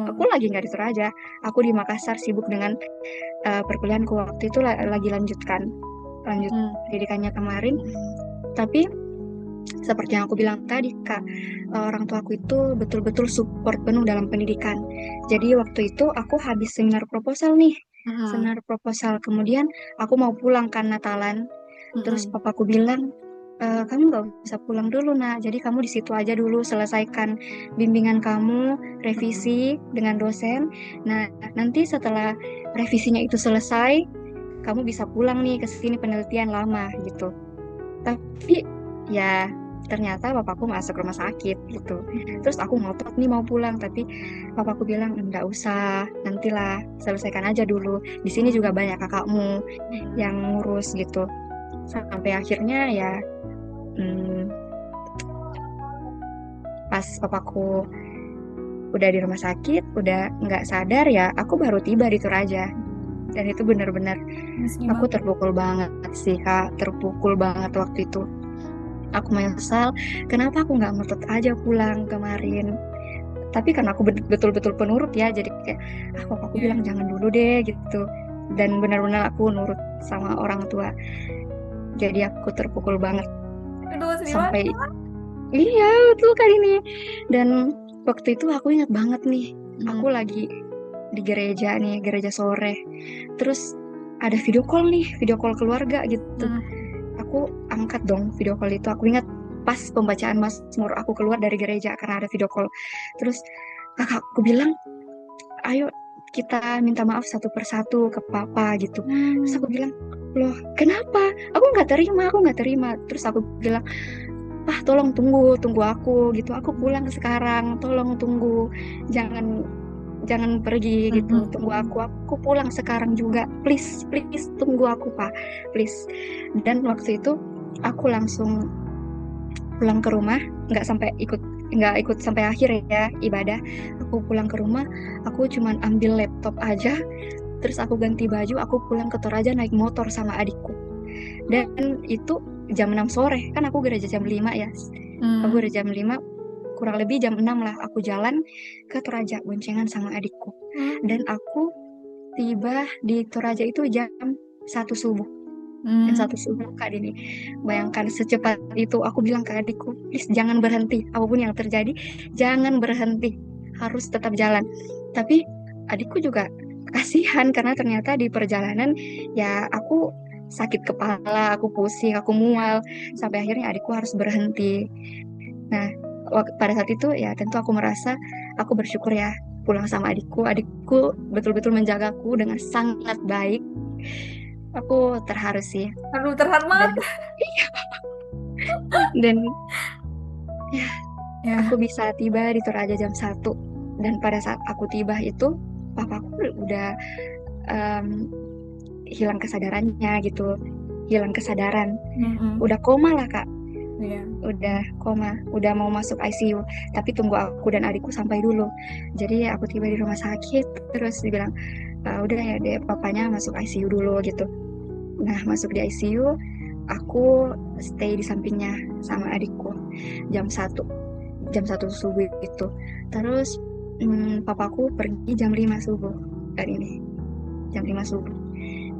Aku Hmm. lagi nggak di Toraja. Aku di Makassar sibuk dengan perkuliahanku waktu itu lagi lanjut Hmm. pendidikannya kemarin. Tapi seperti yang aku bilang tadi, Kak, orang tuaku itu betul-betul support penuh dalam pendidikan. Jadi waktu itu aku habis seminar proposal nih. Hmm. Seminar proposal, kemudian aku mau pulang kan Natalan. Terus Hmm. papaku bilang, kamu nggak bisa pulang dulu, nak. Jadi kamu di situ aja dulu selesaikan bimbingan kamu, Hmm. revisi dengan dosen. Nah, nanti setelah revisinya itu selesai, kamu bisa pulang nih ke sini penelitian lama gitu. Tapi ya ternyata bapakku masuk rumah sakit gitu. Hmm. Terus aku ngotot nih mau pulang, tapi bapakku bilang enggak usah, nantilah selesaikan aja dulu. Di sini juga Hmm. banyak kakakmu Hmm. yang ngurus gitu. Sampai akhirnya ya hmm, pas papaku udah di rumah sakit, udah nggak sadar ya, aku baru tiba di Toraja. Hmm. Dan itu bener-bener Terus aku gimana? terpukul banget sih Kak, terpukul banget waktu itu. Aku menyesal, kenapa aku nggak ngotot aja pulang kemarin. Tapi karena aku betul-betul penurut ya, jadi kayak, aku Ya, bilang ya. jangan dulu deh gitu. Dan benar-benar aku nurut sama orang tua. Jadi aku terpukul banget Aduh, sedih sampai, banget. iya betul kali ini. Dan waktu itu aku ingat banget nih, aku Hmm. lagi di gereja nih, gereja sore. Terus ada video call nih, video call keluarga gitu. Hmm. Aku angkat dong video call itu. Aku ingat pas pembacaan Mazmur aku keluar dari gereja karena ada video call. Terus kakakku bilang, ayo kita minta maaf satu persatu ke papa gitu. Terus aku Hmm. bilang, loh kenapa? Aku nggak terima, aku nggak terima. Terus aku bilang, tolong tunggu, tunggu aku gitu. Aku pulang sekarang, tolong tunggu. Jangan jangan pergi Hmm. gitu, Hmm. tunggu aku pulang sekarang juga, please please tunggu aku Pak, please. Dan waktu itu aku langsung pulang ke rumah, nggak ikut sampai akhir ya ibadah. Aku pulang ke rumah, aku cuman ambil laptop aja, terus aku ganti baju, aku pulang ke Toraja naik motor sama adikku. Dan itu jam 6 sore, kan aku gereja jam 5 ya. Aku Hmm. gereja jam 5, kurang lebih jam 6 lah aku jalan ke Toraja boncengan sama adikku. Hmm. Dan aku tiba di Toraja itu jam 1 subuh. Jam 1 Hmm. subuh Kak Dini. Bayangkan secepat itu aku bilang ke adikku, please jangan berhenti. Apapun yang terjadi, jangan berhenti. Harus tetap jalan. Tapi adikku juga kasihan karena ternyata di perjalanan ya aku sakit kepala, aku pusing, aku Ya. mual. Sampai akhirnya adikku harus berhenti. Nah, pada saat itu ya tentu aku merasa aku bersyukur ya pulang sama adikku. Adikku betul-betul menjagaku dengan sangat baik. Aku terharu sih. Aduh, terharu banget. Dan dan ya aku Ya. bisa tiba di Toraja jam 1. Dan pada saat aku tiba itu papaku udah em, hilang kesadarannya gitu. hilang kesadaran. Mm-mm. Udah koma lah Kak, Iya. udah koma, udah mau masuk ICU. Tapi tunggu aku dan adikku sampai dulu. Jadi aku tiba di rumah sakit, terus dibilang, udah ya deh papanya masuk ICU dulu gitu. Nah masuk di ICU, aku stay di sampingnya sama adikku jam 1 subuh itu. Terus papaku pergi jam 5 subuh hari ini, jam 5 subuh.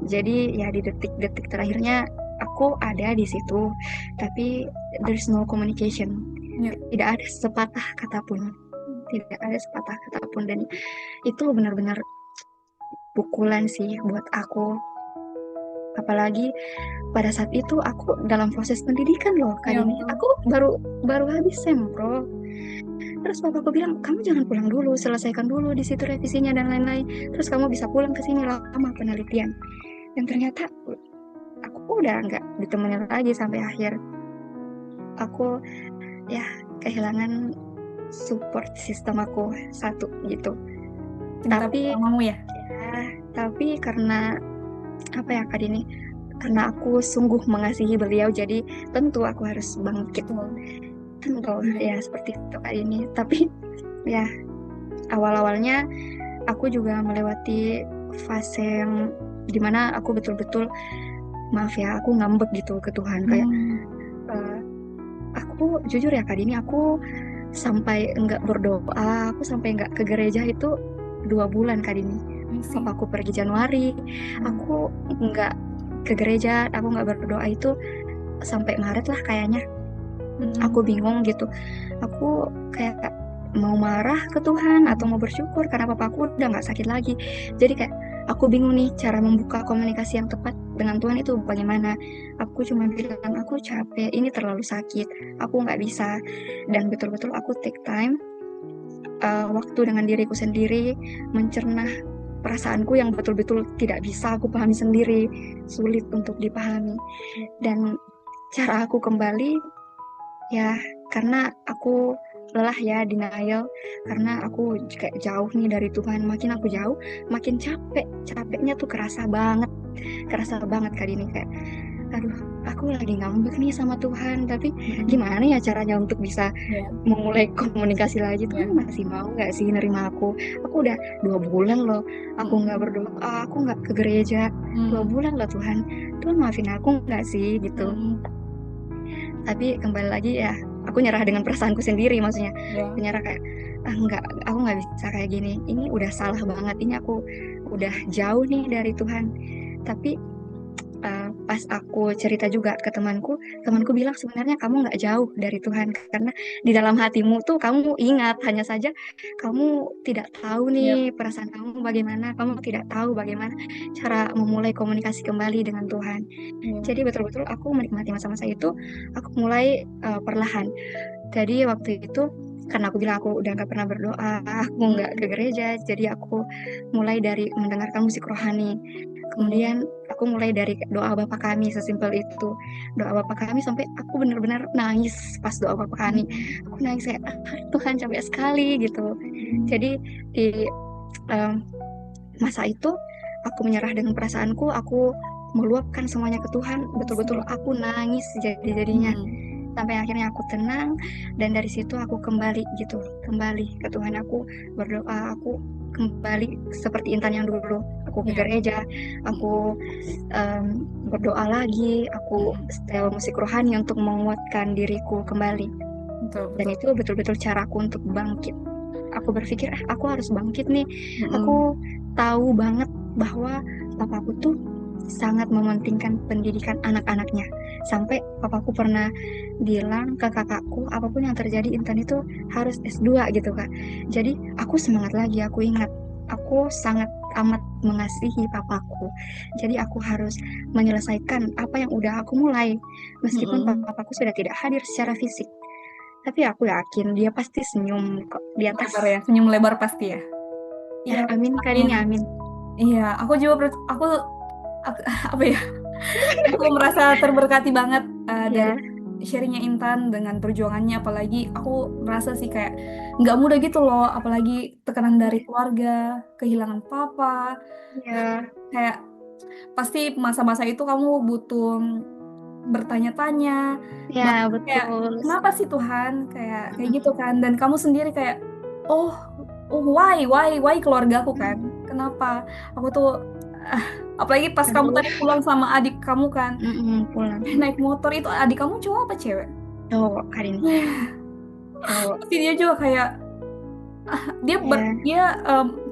Jadi ya di detik-detik terakhirnya aku ada di situ, tapi there's no communication. Iya. Tidak ada sepatah kata pun, tidak ada sepatah kata pun, dan itu benar-benar pukulan sih buat aku. Apalagi pada saat itu aku dalam proses pendidikan loh Kak Iya, Dini. betul. Aku baru habis sempro. Terus papaku bilang, kamu jangan pulang dulu, selesaikan dulu di situ revisinya dan lain-lain. Terus kamu bisa pulang ke sini lama penelitian. Dan ternyata aku udah nggak ditemenin lagi sampai akhir. Aku ya kehilangan support sistem aku satu gitu. Cinta Tapi pertamamu ya. tapi karena apa ya Kak Dini, karena aku sungguh mengasihi beliau, jadi tentu aku harus bangkit. Betul. Tentu Iya. ya seperti itu Kak Dini. Tapi ya awal-awalnya aku juga melewati fase yang dimana aku betul-betul, maaf ya, aku ngambek gitu ke Tuhan. Kayak eh, aku jujur ya Kak Dini, aku sampai enggak berdoa, aku sampai enggak ke gereja itu 2 bulan Kak Dini. Isi. Papaku pergi Januari, aku enggak ke gereja, aku enggak berdoa itu sampai Maret lah kayaknya. Aku bingung gitu, aku kayak mau marah ke Tuhan atau mau bersyukur karena papaku udah nggak sakit lagi. Jadi kayak aku bingung nih cara membuka komunikasi yang tepat dengan Tuhan itu bagaimana. Aku cuma bilang aku capek, ini terlalu sakit, aku nggak bisa. Dan betul-betul aku take time, waktu dengan diriku sendiri, mencerna perasaanku yang betul-betul tidak bisa aku pahami sendiri, sulit untuk dipahami. Dan cara aku kembali ya karena aku lelah ya, denial, karena aku kayak jauh nih dari Tuhan. Makin aku jauh makin capeknya tuh kerasa banget Kak Dini. Kayak aduh, aku lagi ngambek nih sama Tuhan, tapi gimana ya caranya untuk bisa memulai komunikasi lagi. Tuhan masih mau nggak sih nerima aku udah 2 bulan loh aku nggak berdoa, aku nggak ke gereja. 2 bulan loh Tuhan maafin aku nggak sih gitu. Tapi kembali lagi ya, aku nyerah dengan perasaanku sendiri, maksudnya menyerah kayak enggak, aku nggak bisa kayak gini, ini udah salah banget, ini aku udah jauh nih dari Tuhan. Tapi pas aku cerita juga ke temanku bilang sebenarnya kamu nggak jauh dari Tuhan, karena di dalam hatimu tuh kamu ingat, hanya saja kamu tidak tahu nih perasaan kamu bagaimana, kamu tidak tahu bagaimana cara memulai komunikasi kembali dengan Tuhan. Jadi betul-betul aku menikmati masa-masa itu, aku mulai perlahan. Jadi waktu itu karena aku bilang aku udah gak pernah berdoa, aku nggak ke gereja, jadi aku mulai dari mendengarkan musik rohani. Kemudian aku mulai dari doa Bapa Kami, sesimpel itu. Doa Bapa Kami sampai aku benar-benar nangis pas doa Bapa Kami. Aku nangis kayak Tuhan capek sekali gitu. Jadi di masa itu aku menyerah dengan perasaanku, aku meluapkan semuanya ke Tuhan, betul-betul aku nangis jadinya. Sampai akhirnya aku tenang, dan dari situ aku kembali ke Tuhan. Aku berdoa, aku kembali seperti Intan yang dulu. Aku ke gereja, aku berdoa lagi, aku setel musik rohani untuk menguatkan diriku kembali. Dan itu betul-betul caraku untuk bangkit. Aku berpikir, aku harus bangkit nih. Aku tahu banget bahwa papaku tuh sangat mementingkan pendidikan anak-anaknya. Sampai papaku pernah bilang ke kakakku, apapun yang terjadi Intan itu harus S2 gitu Kak. Jadi aku semangat lagi, aku ingat aku sangat amat mengasihi papaku. Jadi aku harus menyelesaikan apa yang udah aku mulai. Meskipun papaku sudah tidak hadir secara fisik, tapi aku yakin dia pasti senyum kok di atas. Lebar ya, senyum lebar pasti ya. Ya, amin Kak Dini, amin. Iya, aku juga apa ya? Aku merasa terberkati banget dari sharingnya Intan dengan perjuangannya. Apalagi aku merasa sih kayak nggak mudah gitu loh. Apalagi tekanan dari keluarga, kehilangan papa. Iya. Kayak pasti masa-masa itu kamu butuh bertanya-tanya, Ya, bahkan kayak betul. kenapa sih Tuhan kayak gitu Mm-mm. kan, dan kamu sendiri kayak oh oh why keluarga aku kan, kenapa aku tuh ah, apalagi pas kamu Aduh, tadi pulang sama adik kamu kan pulang. naik motor itu, adik kamu cowok apa cewek? Cowok kali ini. Cowok. Pasti dia juga kayak Ya, dia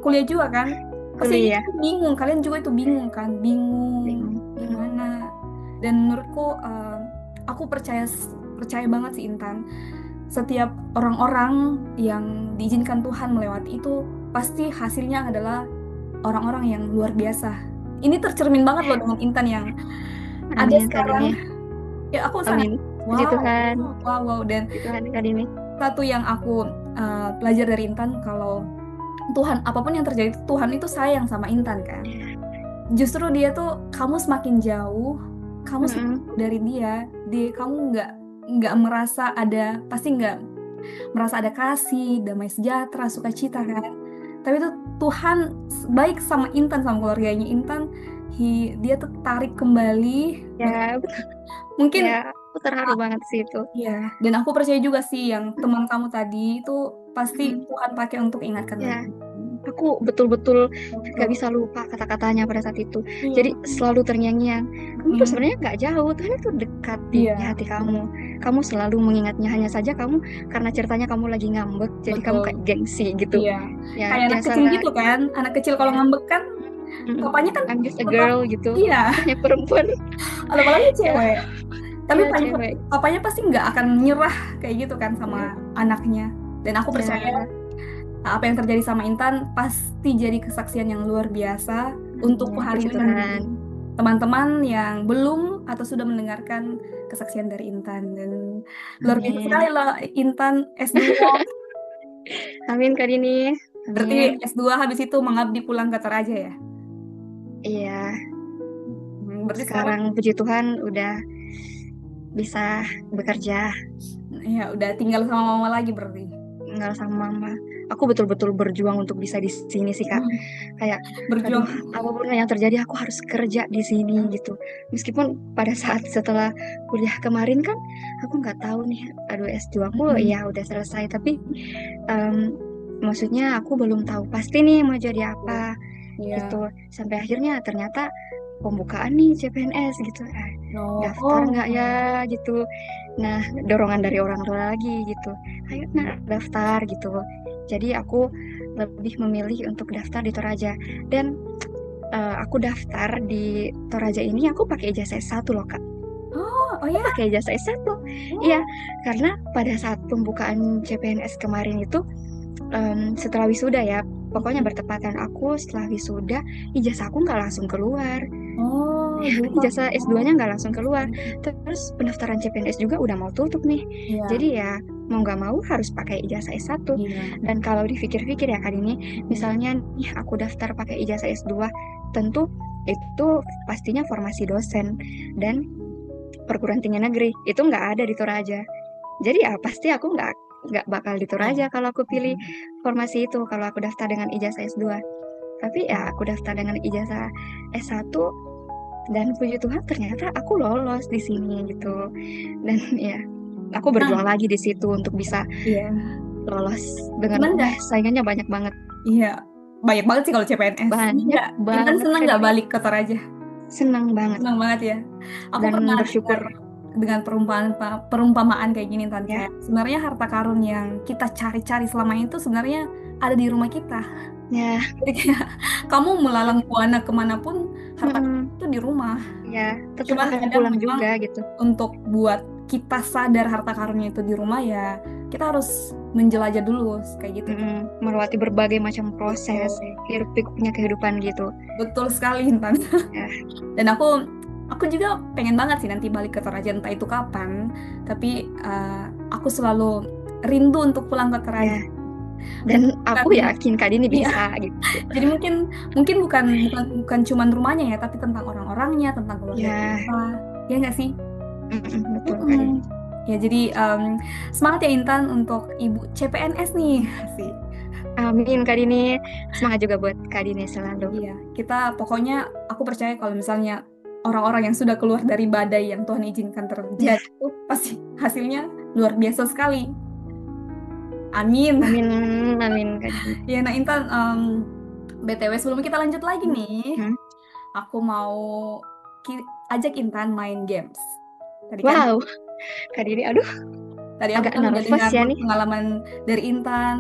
kuliah juga kan, pasti dia kuliah. tuh bingung, kalian juga itu bingung kan, bingung Bingung. gimana. Dan menurutku aku percaya banget sih Intan, setiap orang-orang yang diizinkan Tuhan melewati itu pasti hasilnya adalah orang-orang yang luar biasa. Ini tercermin banget loh dengan Intan yang ada Amin kali sekarang. ini. Ya aku sangat Amin. Puji wow, Tuhan. wow. Dan Puji Tuhan kali ini. satu yang aku belajar dari Intan, kalau Tuhan, apapun yang terjadi, Tuhan itu sayang sama Intan kan. Justru dia tuh, kamu semakin jauh, kamu semakin Mm-mm. jauh dari dia kamu nggak merasa ada, pasti nggak merasa ada kasih, damai sejahtera, sukacita kan. Tapi itu Tuhan baik sama Intan, sama keluarganya Intan, dia tuh tarik kembali dengan Ya, mungkin. ya, aku terharu banget sih itu. Iya, dan aku percaya juga sih yang teman kamu tadi itu pasti Mm-mm. Tuhan pakai untuk ingatkan Ya, lagi. aku betul-betul gak Betul. bisa lupa kata-katanya pada saat itu. Iya. Jadi selalu terngiang-ngiang. Kamu tuh Mm. sebenarnya nggak jauh, Tuhan itu dekat di Iya, hati kamu. Kamu selalu mengingatnya, hanya saja kamu karena ceritanya kamu lagi ngambek, jadi kamu betul. kayak gengsi gitu. Iya. Ya Kayak anak kecil biasalah. gitu kan. Anak kecil kalau Ya, ngambek kan, papanya kan I'm just a tetap, girl gitu. iya, Hanya perempuan. apalagi Ya, cewek. Tapi ya cewek. papanya pasti nggak akan nyerah kayak gitu kan sama Ya, anaknya. Dan aku percaya ya. apa yang terjadi sama Intan pasti jadi kesaksian yang luar biasa untukku hari Puji ini dan Tuhan. teman-teman yang belum atau sudah mendengarkan kesaksian dari Intan. Dan luar biasa sekali Amin. loh Intan S2. Amin Kak Dini. Berarti Amin. S2 habis itu mengabdi pulang ke Toraja ya? Iya, Berarti sekarang sekarang puji Tuhan udah bisa bekerja, ya udah tinggal sama mama lagi berarti. tinggal sama mama. Aku betul-betul berjuang untuk bisa di sini sih Kak. Hmm. Kayak, aduh, Berjuang. apapun yang terjadi aku harus kerja di sini gitu. Meskipun pada saat setelah kuliah kemarin kan, aku nggak tahu nih, aduh S2 aku Mm-mm. ya udah selesai. Tapi maksudnya aku belum tahu pasti nih mau jadi Iya. apa Iya. gitu. Sampai akhirnya ternyata pembukaan nih CPNS gitu. No. Daftar nggak Oh. ya gitu. Nah, dorongan dari orang tua lagi gitu. Ayo nak daftar gitu. Jadi aku lebih memilih untuk daftar di Toraja. Dan aku daftar di Toraja ini aku pakai ijazah S1 loh Kak. Oh Aku ya. pakai ijazah S1. Iya, Oh. karena pada saat pembukaan CPNS kemarin itu setelah wisuda ya, pokoknya bertepatan aku setelah wisuda, ijazah aku nggak langsung keluar. Oh, jadi Ijazah oh. S2-nya nggak langsung keluar. Terus pendaftaran CPNS juga udah mau tutup nih. Iya. Jadi ya mau nggak mau harus pakai ijazah S1. Iya. Dan kalau dipikir-pikir ya kali ini, misalnya nih aku daftar pakai ijazah S2, tentu itu pastinya formasi dosen dan perguruan tinggi negeri. Itu nggak ada di Toraja. Jadi ya pasti aku nggak bakal di Iya. Toraja kalau aku pilih Mm-mm. formasi itu, kalau aku daftar dengan ijazah S2. Tapi ya aku daftar dengan ijazah S1 dan puji Tuhan ternyata aku lolos di sini gitu. Dan ya aku Nah, berjuang lagi di situ untuk bisa iya. lolos dengan Seneng nggak? saingannya banyak banget. Iya. Banyak banget sih kalau CPNS. Ini Banyak nggak, Intan banget seneng Kak nggak Dini. balik ke Toraja? Senang banget Seneng banget ya. Aku dan pernah dengar bersyukur dengan perumpamaan kayak gini, Tan. ya. Kayak sebenarnya harta karun yang kita cari-cari selama itu sebenarnya ada di rumah kita. Ya, Jadi kayak kamu melalang buana kemanapun, harta karun mm-mm, itu di rumah. ya tetap Cuman akan kadang pulang memang juga gitu. untuk buat kita sadar harta karunnya itu di rumah ya, kita harus menjelajah dulu kayak gitu. Melewati berbagai macam proses Betul, hiruk pikuknya kehidupan gitu. betul sekali Intan. Ya, Dan aku juga pengen banget sih nanti balik ke Toraja, entah itu kapan. Tapi aku selalu rindu untuk pulang ke Toraja. ya. Dan Dan bukan, aku yakin Kak Dini iya. bisa gitu. Jadi mungkin mungkin bukan cuman rumahnya ya, tapi tentang orang-orangnya, tentang keluarga Ya, kita. Ya nggak sih? betul Kak Mm-mm. Dini. Ya jadi semangat ya Intan untuk Ibu CPNS nih. Sih. Amin Kak Dini. Semangat juga buat Kak Dini selalu. Iya, kita pokoknya aku percaya kalau misalnya orang-orang yang sudah keluar dari badai yang Tuhan izinkan Ya, terjadi itu pasti hasilnya luar biasa sekali. Amin. amin, amin Kak Dini. Ya, nah Intan, BTW sebelum kita lanjut lagi nih, Hmm. aku mau ajak Intan main games. Tadi kan, Wow, Kak Dini, aduh, tadi aku agak kan udah nervous dengar ya nih. pengalaman dari Intan,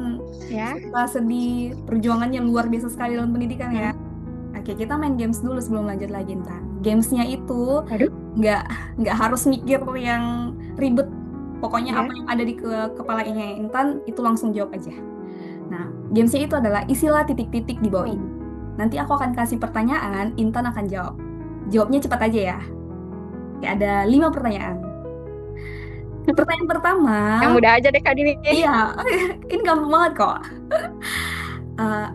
Ya. suka sedih, perjuangannya luar biasa sekali dalam pendidikan ya. Hmm. Oke, kita main games dulu sebelum lanjut lagi, Intan. Gamesnya itu Aduh, nggak nggak harus mikir yang ribet. Pokoknya apa ya. yang ada di kepalanya Intan itu langsung jawab aja. Nah, gamesnya itu adalah isilah titik-titik di bawah ini. Oh, Nanti aku akan kasih pertanyaan, Intan akan jawab. Jawabnya cepat aja ya. Oke, ada 5 pertanyaan. Pertanyaan pertama, yang mudah aja deh Kak Dini. iya, ini gampang banget kok. Eh,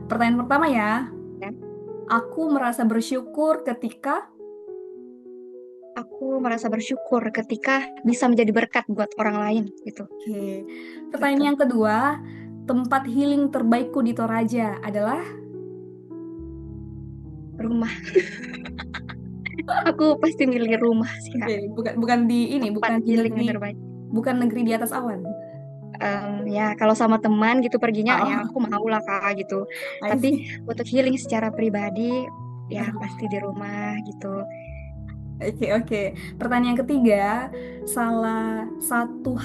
pertanyaan pertama ya, Ya. aku merasa bersyukur ketika. Aku merasa bersyukur ketika bisa menjadi berkat buat orang lain gitu. Oke, Gitu. pertanyaan yang kedua, tempat healing terbaikku di Toraja adalah. Rumah. Aku pasti milih rumah sih Kak. Oke, bukan bukan di ini, Tempat bukan di healing negeri, yang terbaik. bukan negeri di atas awan. Ya kalau sama teman gitu perginya ya Oh, aku mau lah Kak gitu. I Tapi see. untuk healing secara pribadi ya pasti di rumah gitu. Oke, oke. Pertanyaan yang ketiga, salah satu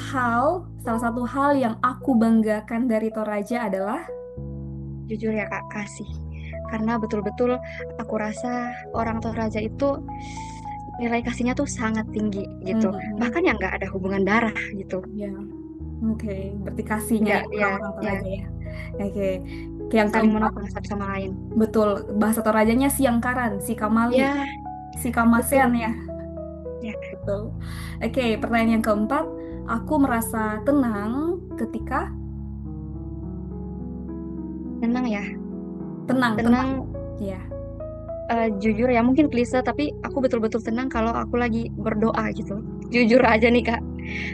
hal yang aku banggakan dari Toraja adalah. Jujur ya Kak, kasih. Karena betul-betul aku rasa orang Toraja itu nilai kasihnya tuh sangat tinggi gitu. Mhm. Bahkan yang nggak ada hubungan darah gitu. Ya, oke. Berarti kasihnya Nggak, ya ya, orang-orang ya, Toraja ya. Oke. Yang saling keempat, menopang satu sama lain. betul. Bahasa Torajanya siangkaran, si Kamali, Ya, si Kamasean betul. ya. Ya, Betul. Oke, pertanyaan yang keempat, aku merasa tenang ketika. tenang ya. Tenang, tenang. Tenang, Ya. jujur ya mungkin klise tapi aku betul-betul tenang kalau aku lagi berdoa gitu. Jujur aja nih Kak.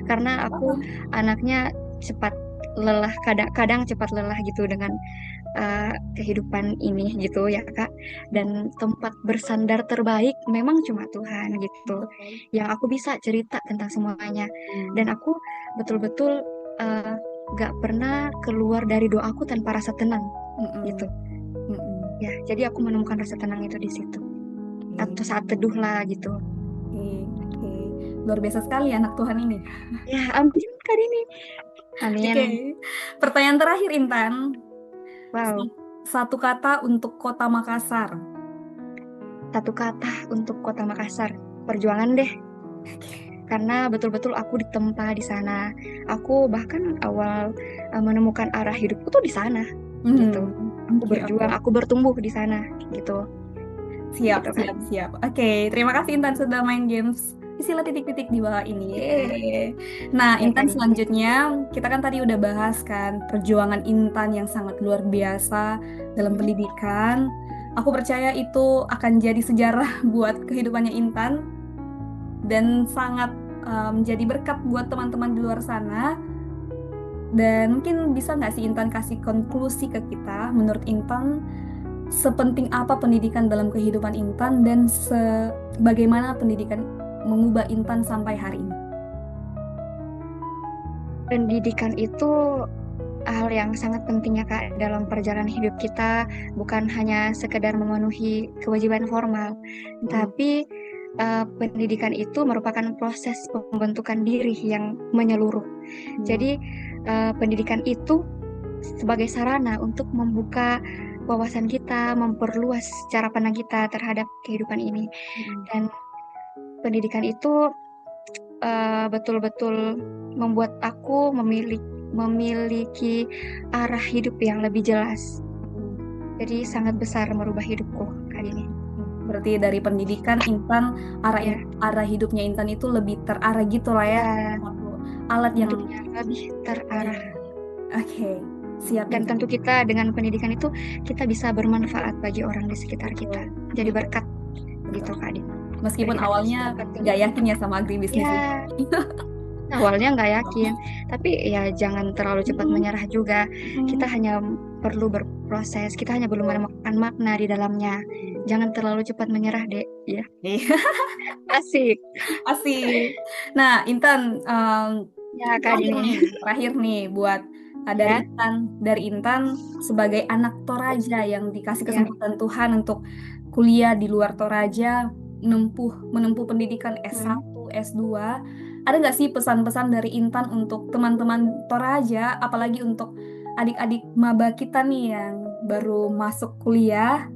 Karena aku Apa? anaknya cepat lelah, kadang-kadang cepat lelah gitu dengan kehidupan ini gitu ya Kak. Dan tempat bersandar terbaik memang cuma Tuhan gitu. Betul. Yang aku bisa cerita tentang semuanya. Hmm. Dan aku betul-betul uh, gak pernah keluar dari doaku tanpa rasa tenang gitu. Mm-mm. Mm-mm. Ya, jadi aku menemukan rasa tenang itu di situ. Oke, Atau saat teduh lah gitu. oke, oke. Luar biasa sekali anak Tuhan ini. Ya, amin kali ini. Amin. Oke, pertanyaan terakhir Intan. Wow, Satu kata untuk Kota Makassar. satu kata untuk Kota Makassar. Perjuangan deh. Karena betul-betul aku ditempa di sana. Aku bahkan awal menemukan arah hidupku tuh di sana gitu. Aku Oke, oke. berjuang, aku bertumbuh di sana gitu. Siap, Gitu kan. siap, siap. Oke, terima kasih Intan sudah main games. Isilah titik-titik di bawah ini. Yeay. Nah, Ya Intan kan ini. selanjutnya kita kan tadi udah bahas kan perjuangan Intan yang sangat luar biasa dalam pendidikan. Aku percaya itu akan jadi sejarah buat kehidupannya Intan dan sangat menjadi berkat buat teman-teman di luar sana. Dan mungkin bisa nggak sih Intan kasih konklusi ke kita, menurut Intan, sepenting apa pendidikan dalam kehidupan Intan dan bagaimana pendidikan mengubah Intan sampai hari ini? Pendidikan itu hal yang sangat penting ya Kak dalam perjalanan hidup kita, bukan hanya sekedar memenuhi kewajiban formal, Hmm. tapi pendidikan itu merupakan proses pembentukan diri yang menyeluruh. Hmm. Jadi pendidikan itu sebagai sarana untuk membuka wawasan kita, memperluas cara pandang kita terhadap kehidupan ini. Hmm. Dan pendidikan itu betul-betul membuat aku memiliki arah hidup yang lebih jelas. Jadi sangat besar merubah hidupku kali ini. Berarti dari pendidikan Intan Ya, arah hidupnya Intan itu lebih terarah gitu lah ya. ya Satu alat yang. hidupnya lebih Iya. terarah. Oke, siap Dan Intan. tentu kita dengan pendidikan itu kita bisa bermanfaat bagi orang di sekitar kita. Betul. Jadi Hmm. berkat Betul. gitu Kak Din. Meskipun Pendidikan itu awalnya sangat penting. nggak yakin ya sama agribisnis Ya, ini. awalnya nggak yakin, tapi ya jangan terlalu cepat Mm-mm. menyerah juga. Kita Mm-mm. hanya perlu berproses, kita hanya belum menemukan makna di dalamnya. Jangan terlalu cepat menyerah, Dek. Ya, Iya. asik. Asik. Nah, Intan, Ya, Kak terakhir Dini. nih, terakhir nih buat Ya. dari Intan sebagai anak Toraja yang dikasih Ya. kesempatan Tuhan untuk kuliah di luar Toraja, menempuh pendidikan Hmm. S1, S2. Ada nggak sih pesan-pesan dari Intan untuk teman-teman Toraja, apalagi untuk adik-adik maba kita nih yang baru masuk kuliah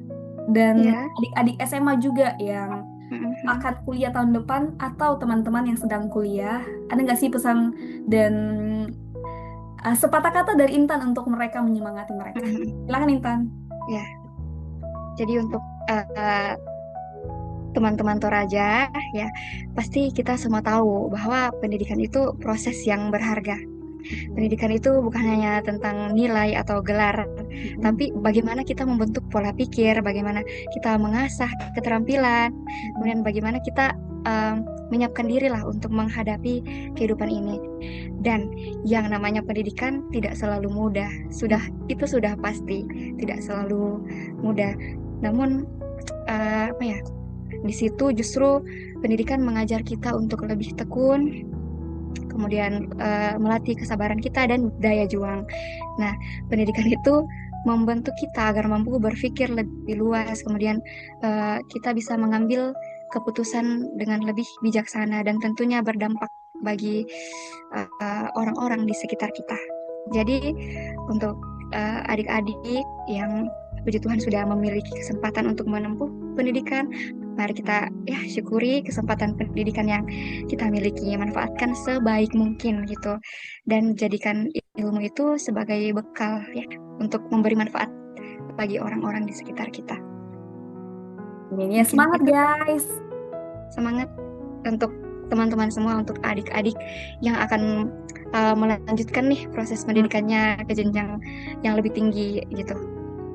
dan Ya. adik-adik SMA juga yang Mhm. akan kuliah tahun depan atau teman-teman yang sedang kuliah, ada nggak sih pesan dan sepatah kata dari Intan untuk mereka menyemangati mereka? Mhm. Silakan Intan. Ya, jadi untuk teman-teman Toraja, ya pasti kita semua tahu bahwa pendidikan itu proses yang berharga. Pendidikan itu bukan hanya tentang nilai atau gelar, Mm-mm. tapi bagaimana kita membentuk pola pikir, bagaimana kita mengasah keterampilan, kemudian bagaimana kita menyiapkan diri lah untuk menghadapi kehidupan ini. Dan yang namanya pendidikan tidak selalu mudah, itu sudah pasti tidak selalu mudah. Namun apa ya? Di situ justru pendidikan mengajar kita untuk lebih tekun, kemudian melatih kesabaran kita dan daya juang. Nah, pendidikan itu membentuk kita agar mampu berpikir lebih luas, kemudian kita bisa mengambil keputusan dengan lebih bijaksana dan tentunya berdampak bagi orang-orang di sekitar kita. Jadi, untuk adik-adik yang puji Tuhan sudah memiliki kesempatan untuk menempuh pendidikan, mari kita ya syukuri kesempatan pendidikan yang kita miliki, manfaatkan sebaik mungkin gitu, dan jadikan ilmu itu sebagai bekal ya untuk memberi manfaat bagi orang-orang di sekitar kita. Ini ya Mungkin semangat itu guys. semangat untuk teman-teman semua, untuk adik-adik yang akan melanjutkan nih proses Hmm. pendidikannya ke jenjang yang lebih tinggi gitu.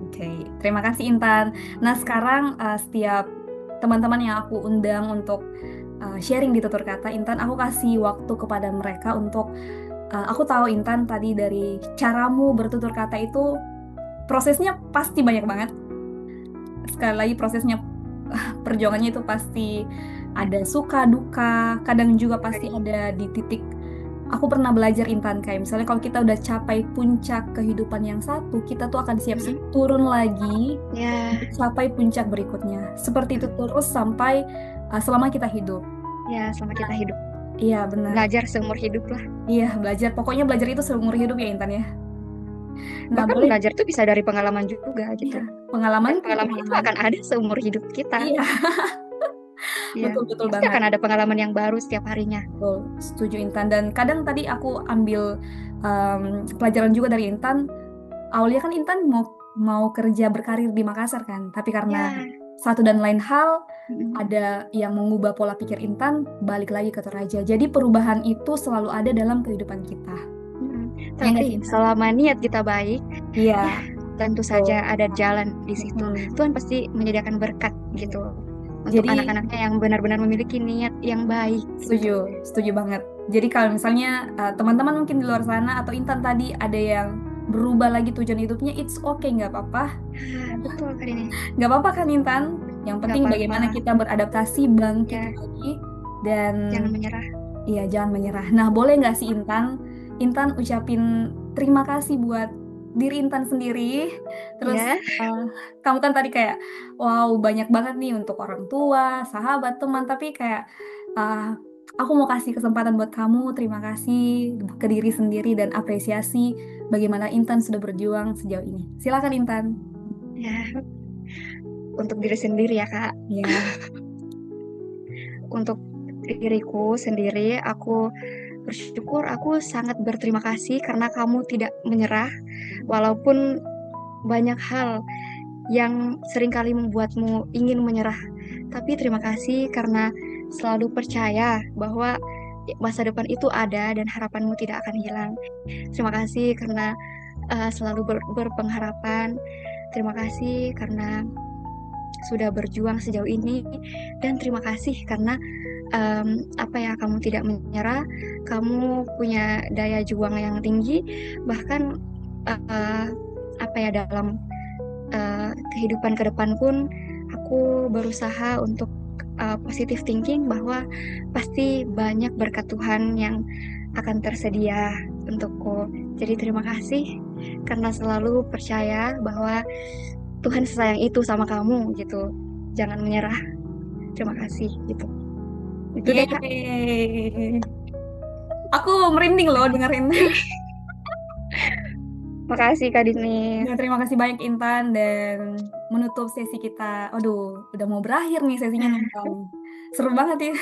Oke, terima kasih Intan. Nah, sekarang setiap teman-teman yang aku undang untuk sharing di tutur kata Intan, aku kasih waktu kepada mereka untuk aku tahu Intan tadi dari caramu bertutur kata itu prosesnya pasti banyak banget. Sekali lagi prosesnya perjuangannya itu pasti ada suka duka, kadang juga pasti ada di titik. Aku pernah belajar Intan kayak misalnya kalau kita udah capai puncak kehidupan yang satu, kita tuh akan siap-siap Mm-mm. turun lagi Ya, untuk capai puncak berikutnya. Seperti itu mm-mm. terus sampai selama kita hidup. Ya, selama kita hidup, Iya benar. belajar seumur hidup lah. Iya belajar. Pokoknya belajar itu seumur hidup ya Intan ya. Nah Bahkan boleh. belajar tuh bisa dari pengalaman juga Iya gitu. pengalaman Dan itu pengalaman itu pengalaman. akan ada seumur hidup kita. Iya Iya, betul betul pasti banget. akan ada pengalaman yang baru setiap harinya. Betul, setuju Intan. Dan kadang tadi aku ambil pelajaran juga dari Intan. Awalnya kan Intan mau mau kerja berkarir di Makassar kan, tapi karena Ya, satu dan lain hal mm-mm. ada yang mengubah pola pikir Intan, balik lagi ke Toraja. Jadi perubahan itu selalu ada dalam kehidupan kita. Mm-mm. Ya nggak sih Tapi Intan? selama niat kita baik, Iya, ya tentu betul. saja ada jalan di situ. Mm-mm. Tuhan pasti menyediakan berkat gitu untuk Jadi anak-anaknya yang benar-benar memiliki niat yang baik setuju, gitu. setuju banget. Jadi kalau misalnya teman-teman mungkin di luar sana atau Intan tadi ada yang berubah lagi tujuan hidupnya, it's okay, nggak apa-apa. Ah, betul kali ini. Nggak apa-apa kan Intan? Yang Gak penting apa-apa. bagaimana kita beradaptasi, bangkit Ya, lagi, dan jangan menyerah. iya jangan menyerah. Nah boleh nggak sih Intan? Intan ucapin terima kasih buat diri Intan sendiri. Terus Ya, eh, kamu kan tadi kayak, wow banyak banget nih untuk orang tua, sahabat, teman. Tapi kayak eh, aku mau kasih kesempatan buat kamu. Terima kasih ke diri sendiri dan apresiasi bagaimana Intan sudah berjuang sejauh ini. Silakan Intan. ya, untuk diri sendiri ya, Kak. Ya. Untuk diriku sendiri, aku bersyukur, aku sangat berterima kasih karena kamu tidak menyerah, walaupun banyak hal yang seringkali membuatmu ingin menyerah. Tapi terima kasih karena selalu percaya bahwa masa depan itu ada dan harapanmu tidak akan hilang. Terima kasih karena selalu berpengharapan. Terima kasih karena sudah berjuang sejauh ini, dan terima kasih karena apa ya, kamu tidak menyerah, kamu punya daya juang yang tinggi, bahkan eh, apa ya, dalam kehidupan ke depan pun aku berusaha untuk positive thinking bahwa pasti banyak berkat Tuhan yang akan tersedia untukku. Jadi terima kasih karena selalu percaya bahwa Tuhan sesayang itu sama kamu gitu. Jangan menyerah. Terima kasih gitu. Itu deh Kak. Yeay. Aku merinding loh dengerin. Makasih Kak Dini. Ya, terima kasih banyak Intan dan menutup sesi kita. Aduh, udah mau berakhir nih sesinya nih Intan. Seru banget ya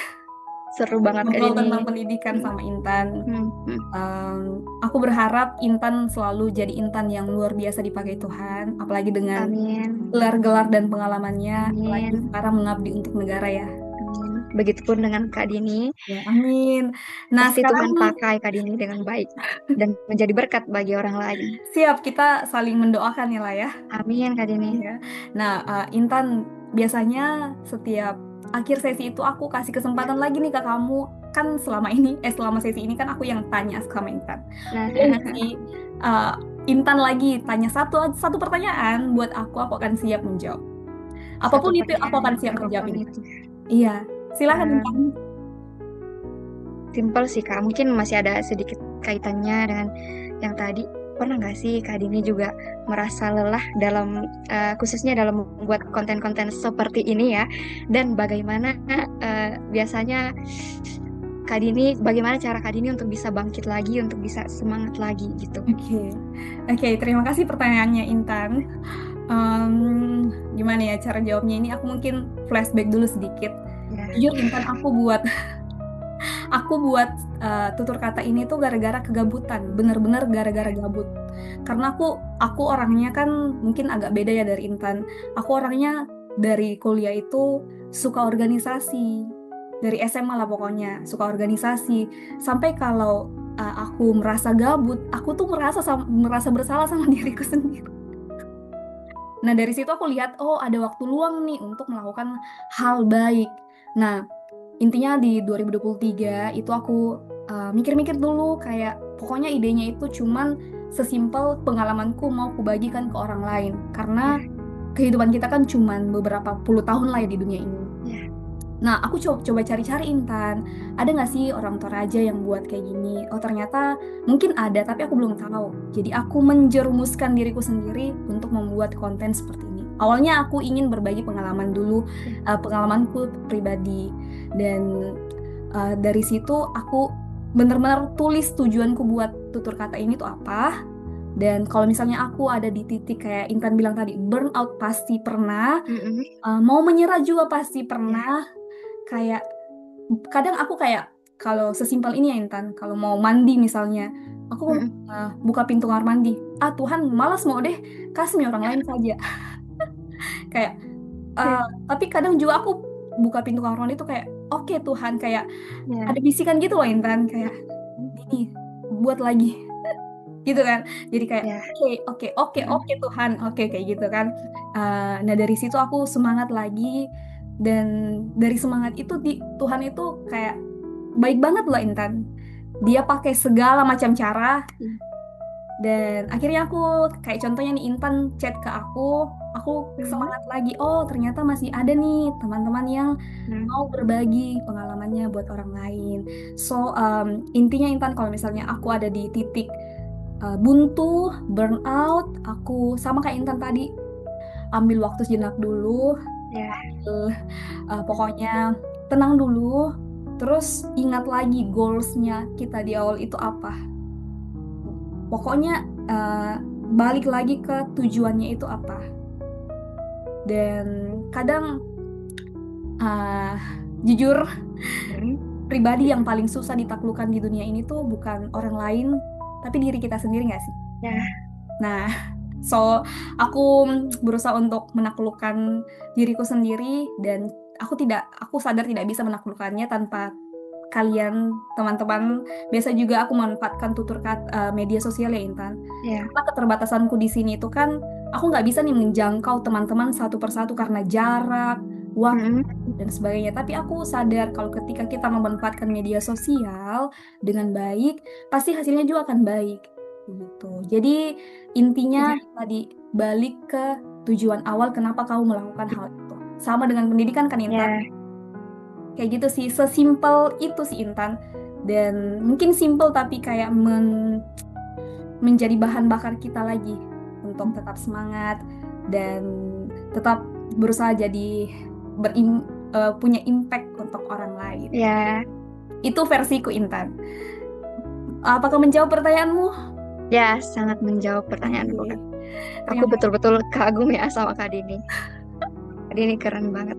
Seru banget Kak ngobrol Dini. tentang pendidikan Hmm, sama Intan. hmm, hmm. Em, aku berharap Intan selalu jadi Intan yang luar biasa dipakai Tuhan, apalagi dengan Amin. gelar-gelar dan pengalamannya, apalagi Amin. sekarang mengabdi untuk negara ya. Amin. Begitupun dengan Kak Dini. Ya, amin. Nah, Pasti sekarang Tuhan pakai Kak Dini dengan baik dan menjadi berkat bagi orang lain. siap kita saling mendoakan ya lah ya. Amin Kak Dini. Iya. Nah, Intan, biasanya setiap akhir sesi itu aku kasih kesempatan lagi nih ke kamu. Kan selama sesi ini kan aku yang tanya sama Intan. Nah, Boleh nggak sih uh, Intan lagi tanya satu satu pertanyaan buat aku akan siap menjawab. satu Apapun itu, aku pertanyaan akan siap menjawab apapun Intan. itu. Iya, silakan Intan. Eh, Simpel sih Kak. Mungkin masih ada sedikit kaitannya dengan yang tadi. Pernah nggak sih Kak Dini juga merasa lelah dalam khususnya dalam membuat konten-konten seperti ini ya? Dan bagaimana biasanya bagaimana cara Kak Dini untuk bisa bangkit lagi, untuk bisa semangat lagi gitu? Oke, oke, terima kasih pertanyaannya Intan. Gimana ya cara jawabnya ini? Aku mungkin flashback dulu sedikit. Ya. Jujur Intan, aku buat tutur kata ini tuh gara-gara kegabutan, bener-bener gara-gara gabut. Karena aku orangnya kan mungkin agak beda ya dari Intan. Aku orangnya dari kuliah itu suka organisasi, dari SMA lah pokoknya suka organisasi. Sampai kalau aku merasa gabut, aku tuh merasa bersalah sama diriku sendiri. Nah dari situ aku lihat, oh ada waktu luang nih untuk melakukan hal baik. Nah intinya di 2023 itu aku mikir-mikir dulu kayak pokoknya idenya itu cuman sesimpel pengalamanku mau kubagikan ke orang lain karena Ya. kehidupan kita kan cuman beberapa puluh tahun lah ya di dunia ini. Ya. Nah, aku coba cari-cari Intan. Ada nggak sih orang Toraja yang buat kayak gini? Oh, ternyata mungkin ada, tapi aku belum tahu. Jadi aku menjerumuskan diriku sendiri untuk membuat konten seperti ini. Awalnya aku ingin berbagi pengalaman dulu, pengalamanku pribadi. Dan dari situ aku benar-benar tulis tujuanku buat tutur kata ini tuh apa. Dan kalau misalnya aku ada di titik kayak Intan bilang tadi, burnout pasti pernah, Mm-mm. mau menyerah juga pasti Ya. pernah. Kayak kadang aku kayak kalau sesimpel ini ya Intan, kalau mau mandi misalnya, aku Mm-mm. buka pintu kamar mandi. Ah Tuhan, malas mau deh, kasih nih orang lain saja. Kayak Ya. eh, tapi kadang juga aku buka pintu kamar mandi itu kayak oke Tuhan, kayak Ya. ada bisikan gitu loh Intan, kayak ini buat lagi gitu kan. Jadi kayak Ya. oke oke oke Mm-mm. oke Tuhan, oke kayak gitu kan. Nah dari situ aku semangat lagi dan dari semangat itu Tuhan itu kayak baik banget loh Intan. Dia pakai segala macam cara dan akhirnya aku kayak contohnya nih Intan chat ke aku Mm-mm. semangat lagi. Oh, ternyata masih ada nih teman-teman yang Mm. mau berbagi pengalamannya buat orang lain. So, intinya Intan kalau misalnya aku ada di titik buntu, burnout, aku sama kayak Intan tadi ambil waktu sejenak dulu, Ya. pokoknya tenang dulu, terus ingat lagi goalsnya kita di awal itu apa. Pokoknya balik lagi ke tujuannya itu apa. Dan kadang uh, jujur Mm. pribadi yang paling susah ditaklukkan di dunia ini tuh bukan orang lain, tapi diri kita sendiri nggak sih? Ya. Nah, so aku berusaha untuk menaklukkan diriku sendiri dan aku sadar tidak bisa menaklukkannya tanpa kalian, teman-teman. Biasa juga aku manfaatkan tutur kata media sosial ya Intan. Ya. Karena keterbatasanku di sini itu kan aku nggak bisa nih menjangkau teman-teman satu persatu karena jarak, waktu Mm-mm. dan sebagainya. Tapi aku sadar kalau ketika kita memanfaatkan media sosial dengan baik, pasti hasilnya juga akan baik. Gitu. Jadi intinya Iya, tadi balik ke tujuan awal kenapa kamu melakukan hal itu. Sama dengan pendidikan kan Intan? ya, Kayak gitu sih, sesimpel itu sih Intan. Dan mungkin simple tapi kayak menjadi bahan bakar kita lagi untuk tetap semangat dan tetap berusaha jadi punya impact untuk orang lain. ya, Itu versiku Intan. Apakah menjawab pertanyaanmu? ya, sangat menjawab pertanyaanku, Oke. Kak. Aku Terima kasih. betul-betul kagum ya sama Kak Dini. Kak Dini keren banget.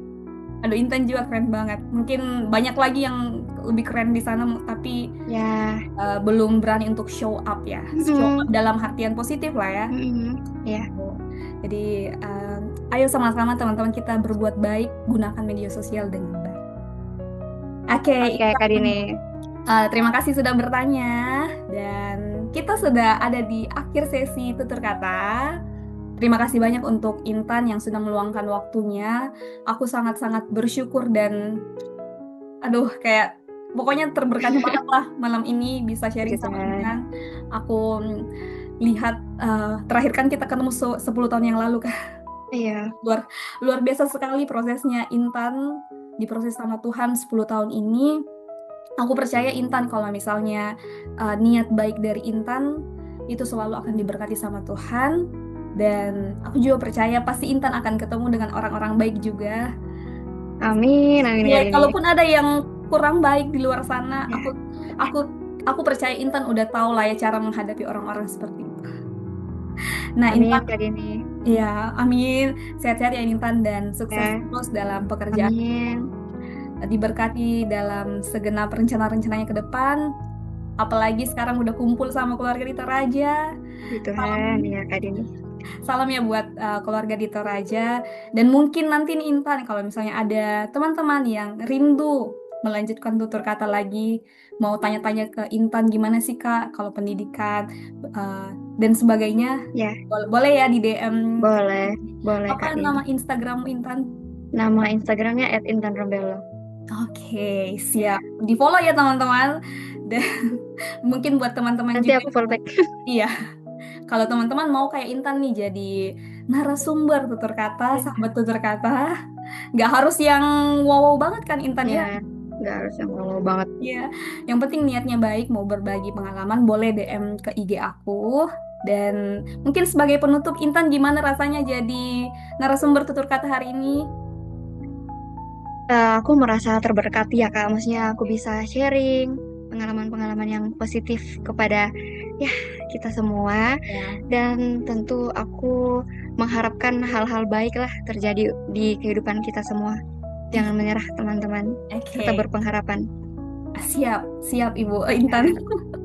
Aduh, Intan juga keren banget. Mungkin banyak lagi yang lebih keren di sana, tapi Ya, belum berani untuk show up ya. Show up mm-mm, dalam artian positif lah ya. mm-mm, ya, Jadi, ayo sama-sama teman-teman kita berbuat baik, gunakan media sosial dengan baik. Oke, oke Kak Intan, Dini. terima kasih sudah bertanya dan kita sudah ada di akhir sesi tutur kata. Terima kasih banyak untuk Intan yang sudah meluangkan waktunya. Aku sangat-sangat bersyukur dan aduh kayak pokoknya terberkati banget lah malam ini bisa sharing sama Juga, Intan. Aku lihat terakhir kan kita ketemu 10 tahun yang lalu kan. iya, Luar luar biasa sekali prosesnya Intan diproses sama Tuhan 10 tahun ini. Aku percaya Intan kalau misalnya niat baik dari Intan itu selalu akan diberkati sama Tuhan dan aku juga percaya pasti Intan akan ketemu dengan orang-orang baik juga. amin, amin Ya, Kak Dini. kalaupun ada yang kurang baik di luar sana, aku aku percaya Intan udah tahu lah ya cara menghadapi orang-orang seperti itu. Nah, Intan, Amin Kak Dini. ya, amin. Sehat-sehat ya Intan dan sukses Ya, terus dalam pekerjaan. amin. Diberkati dalam segenap rencana-rencananya ke depan. Apalagi sekarang udah kumpul sama keluarga di Toraja. Puji Salam, Tuhan, ya Kak Dini. salam ya buat keluarga di Toraja. Dan mungkin nanti nih Intan, kalau misalnya ada teman-teman yang rindu melanjutkan tutur kata lagi, mau tanya-tanya ke Intan gimana sih Kak kalau pendidikan uh, dan sebagainya, Ya, boleh ya di DM. boleh, boleh Apa Kak nama Dini. Instagrammu Intan? Nama Instagramnya @intanrembelo. Oke, Ya, siap. Di follow ya teman-teman. Dan mungkin buat teman-teman nanti juga aku follow yang back. iya, kalau teman-teman mau kayak Intan nih jadi narasumber tutur kata, sahabat tutur kata, nggak harus yang wow-wow banget kan Intan Ya, ya. nggak harus yang ngomong banget. Iya, yang penting niatnya baik, mau berbagi pengalaman, boleh DM ke IG aku. Dan mungkin sebagai penutup, Intan gimana rasanya jadi narasumber tutur kata hari ini? Aku merasa terberkati ya Kak. Maksudnya aku bisa sharing pengalaman-pengalaman yang positif kepada ya kita semua. Ya, Dan tentu aku mengharapkan hal-hal baik lah terjadi di kehidupan kita semua. Jangan menyerah teman-teman. Tetap oke. berpengharapan. Siap, siap Ibu Ya, Intan.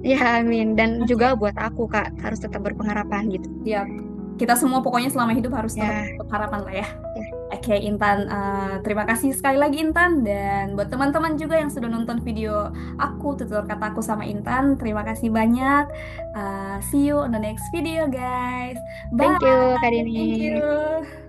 ya amin. Dan juga Oke, buat aku Kak harus tetap berpengharapan gitu. siap. Kita semua pokoknya selama hidup harus tetap Ya, berharapan lah ya. ya. Oke, Intan, terima kasih sekali lagi Intan. Dan buat teman-teman juga yang sudah nonton video aku, tutur kataku sama Intan, terima kasih banyak. See you on the next video, guys. Thank you Kak Bye. Thank Dini. you.